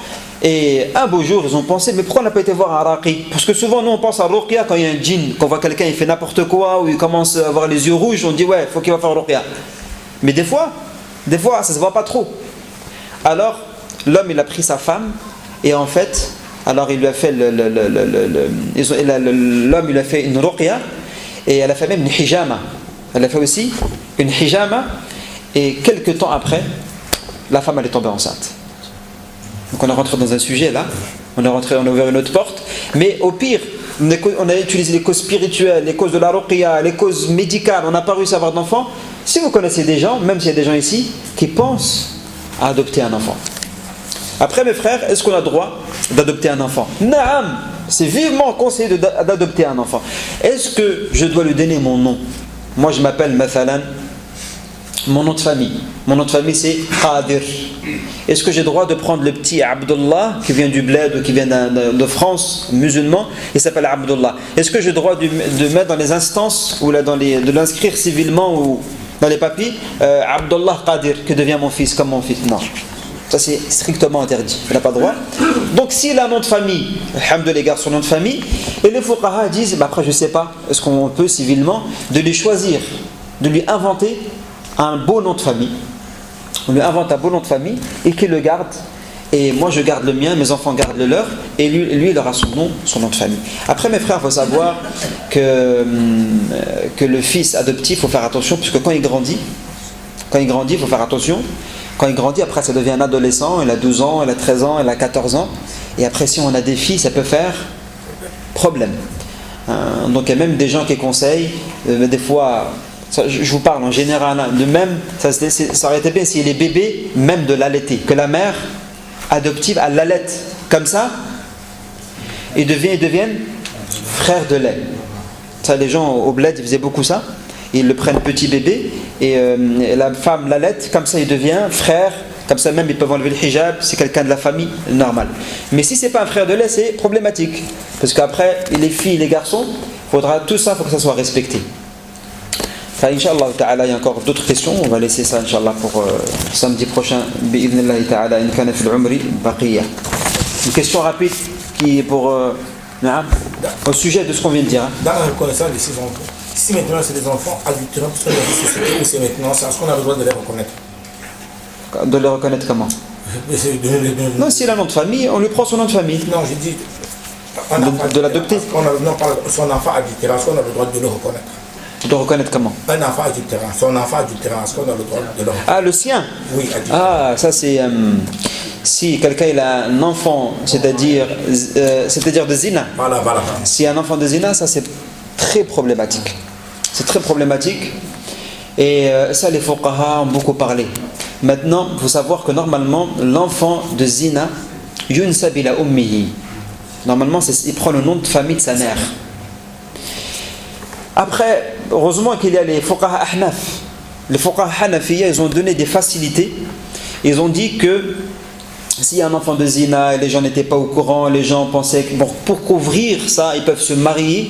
A: Et un beau jour, ils ont pensé, mais pourquoi on n'a pas été voir un raqi? Parce que souvent, nous, on pense à ruqya quand il y a un djinn, qu'on voit quelqu'un, il fait n'importe quoi, ou il commence à avoir les yeux rouges, on dit, ouais, il faut qu'il va faire ruqya. Mais des fois, ça ne se voit pas trop. Alors, l'homme, il a pris sa femme, et en fait, alors il lui a fait l'homme, il a fait une ruqya, et elle a fait même une hijama. Elle a fait aussi une hijama, et quelques temps après, la femme elle est tombée enceinte. Donc on est rentré dans un sujet là, on a ouvert une autre porte, mais au pire, on a utilisé les causes spirituelles, les causes de la ruqya, les causes médicales, on n'a pas réussi à avoir d'enfants. Si vous connaissez des gens, même s'il y a des gens ici, qui pensent à adopter un enfant, Après mes frères, est-ce qu'on a le droit d'adopter un enfant? Naam, c'est vivement conseillé d'adopter un enfant. Est-ce que je dois lui donner mon nom? Moi je m'appelle Mathalan, mon nom de famille. Mon nom de famille c'est Qadir. Est-ce que j'ai le droit de prendre le petit Abdullah qui vient du bled ou qui vient de France, musulman, il s'appelle Abdullah? Est-ce que j'ai le droit de mettre dans les instances ou là, de l'inscrire civilement ou dans les papiers Abdullah Qadir, que devient mon fils comme mon fils? Non. Ça c'est strictement interdit, il n'a pas le droit. Donc s'il a un nom de famille, alhamdoulilah, son nom de famille, et les fuqaha disent, après je ne sais pas, est-ce qu'on peut civilement, de lui choisir, de lui inventer un beau nom de famille. On lui invente un beau nom de famille et qu'il le garde. Et moi je garde le mien, mes enfants gardent le leur, et lui il aura son nom de famille. Après mes frères, il faut savoir que le fils adoptif, il faut faire attention, puisque quand il grandit, il faut faire attention. Quand il grandit, après ça devient un adolescent, il a 12 ans, il a 13 ans, il a 14 ans. Et après si on a des filles, ça peut faire problème. Donc il y a même des gens qui conseillent, des fois, je vous parle en général, de même, ça aurait été bien si les bébés, même de l'allaiter, que la mère adoptive, elle l'allaite comme ça, et deviennent frères de lait. Ça, les gens au bled, ils faisaient beaucoup ça. Ils le prennent petit bébé et la femme l'allaite, comme ça il devient frère, comme ça même ils peuvent enlever le hijab, c'est quelqu'un de la famille, normal. Mais si c'est pas un frère de lait, c'est problématique, parce qu'après les filles et les garçons, tout ça, il faut que ça soit respecté. Enfin, Inch'Allah ta'ala, il y a encore d'autres questions, on va laisser ça Inch'Allah pour samedi prochain, bi'idhnillahi ta'ala, in kana fil umri baqiya. Une question rapide qui est pour au sujet de ce qu'on vient de dire.
B: Dans la reconnaissance de ces enfants, si maintenant c'est des enfants adultérins, parce qu'on a dit société, ou c'est maintenant, est-ce qu'on a besoin de les reconnaître?
A: De les reconnaître comment? Non, s'il a un nom de famille, on lui prend son nom de famille.
B: Non, j'ai dit
A: de l'adopter.
B: Non, son enfant adultérant, est-ce qu'on a le droit de le reconnaître?
A: De reconnaître comment?
B: Un enfant adultérant, son enfant adultérant, est-ce qu'on a le droit de le reconnaître?
A: Ah, le sien?
B: Oui, adultérant.
A: Ah, ça c'est... si quelqu'un il a un enfant, c'est-à-dire de zina.
B: Voilà.
A: Si un enfant de zina, ça c'est très problématique. C'est très problématique. Et ça, les fuqaha ont beaucoup parlé. Maintenant, il faut savoir que normalement, l'enfant de zina, yunsab ila ummihi. Normalement, il prend le nom de famille de sa mère. Après, heureusement qu'il y a les fuqaha ahnaf. Les fuqaha hanafiya, ils ont donné des facilités. Ils ont dit que s'il y a un enfant de zina et les gens n'étaient pas au courant, les gens pensaient que pour couvrir ça, ils peuvent se marier.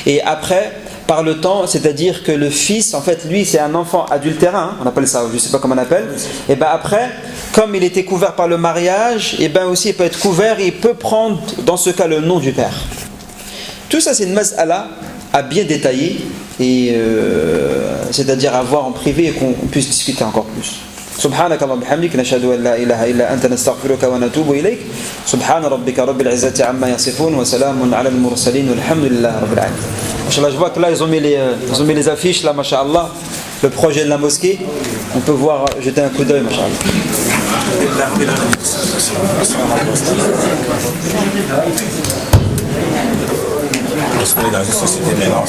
A: Et après, par le temps, c'est-à-dire que le fils, en fait, lui, c'est un enfant adultérin, on appelle ça, je ne sais pas comment on appelle. Et bien après, comme il était couvert par le mariage, et bien aussi il peut être couvert, et il peut prendre, dans ce cas, le nom du père. Tout ça, c'est une mas'ala à bien détailler, et c'est-à-dire à voir en privé et qu'on puisse discuter encore plus. سبحانك اللهم وبحمدك نشهد ان لا اله الا انت نستغفرك ونتوب اليك سبحان ربك رب العزه عما يصفون وسلام على المرسلين والحمد لله رب العالمين. Machallah, je vois que là ils ont mis les affiches là, machallah, le projet de la mosquée, on peut voir, jeter un coup d'œil, machallah. Parce qu'on est dans une société maintenant.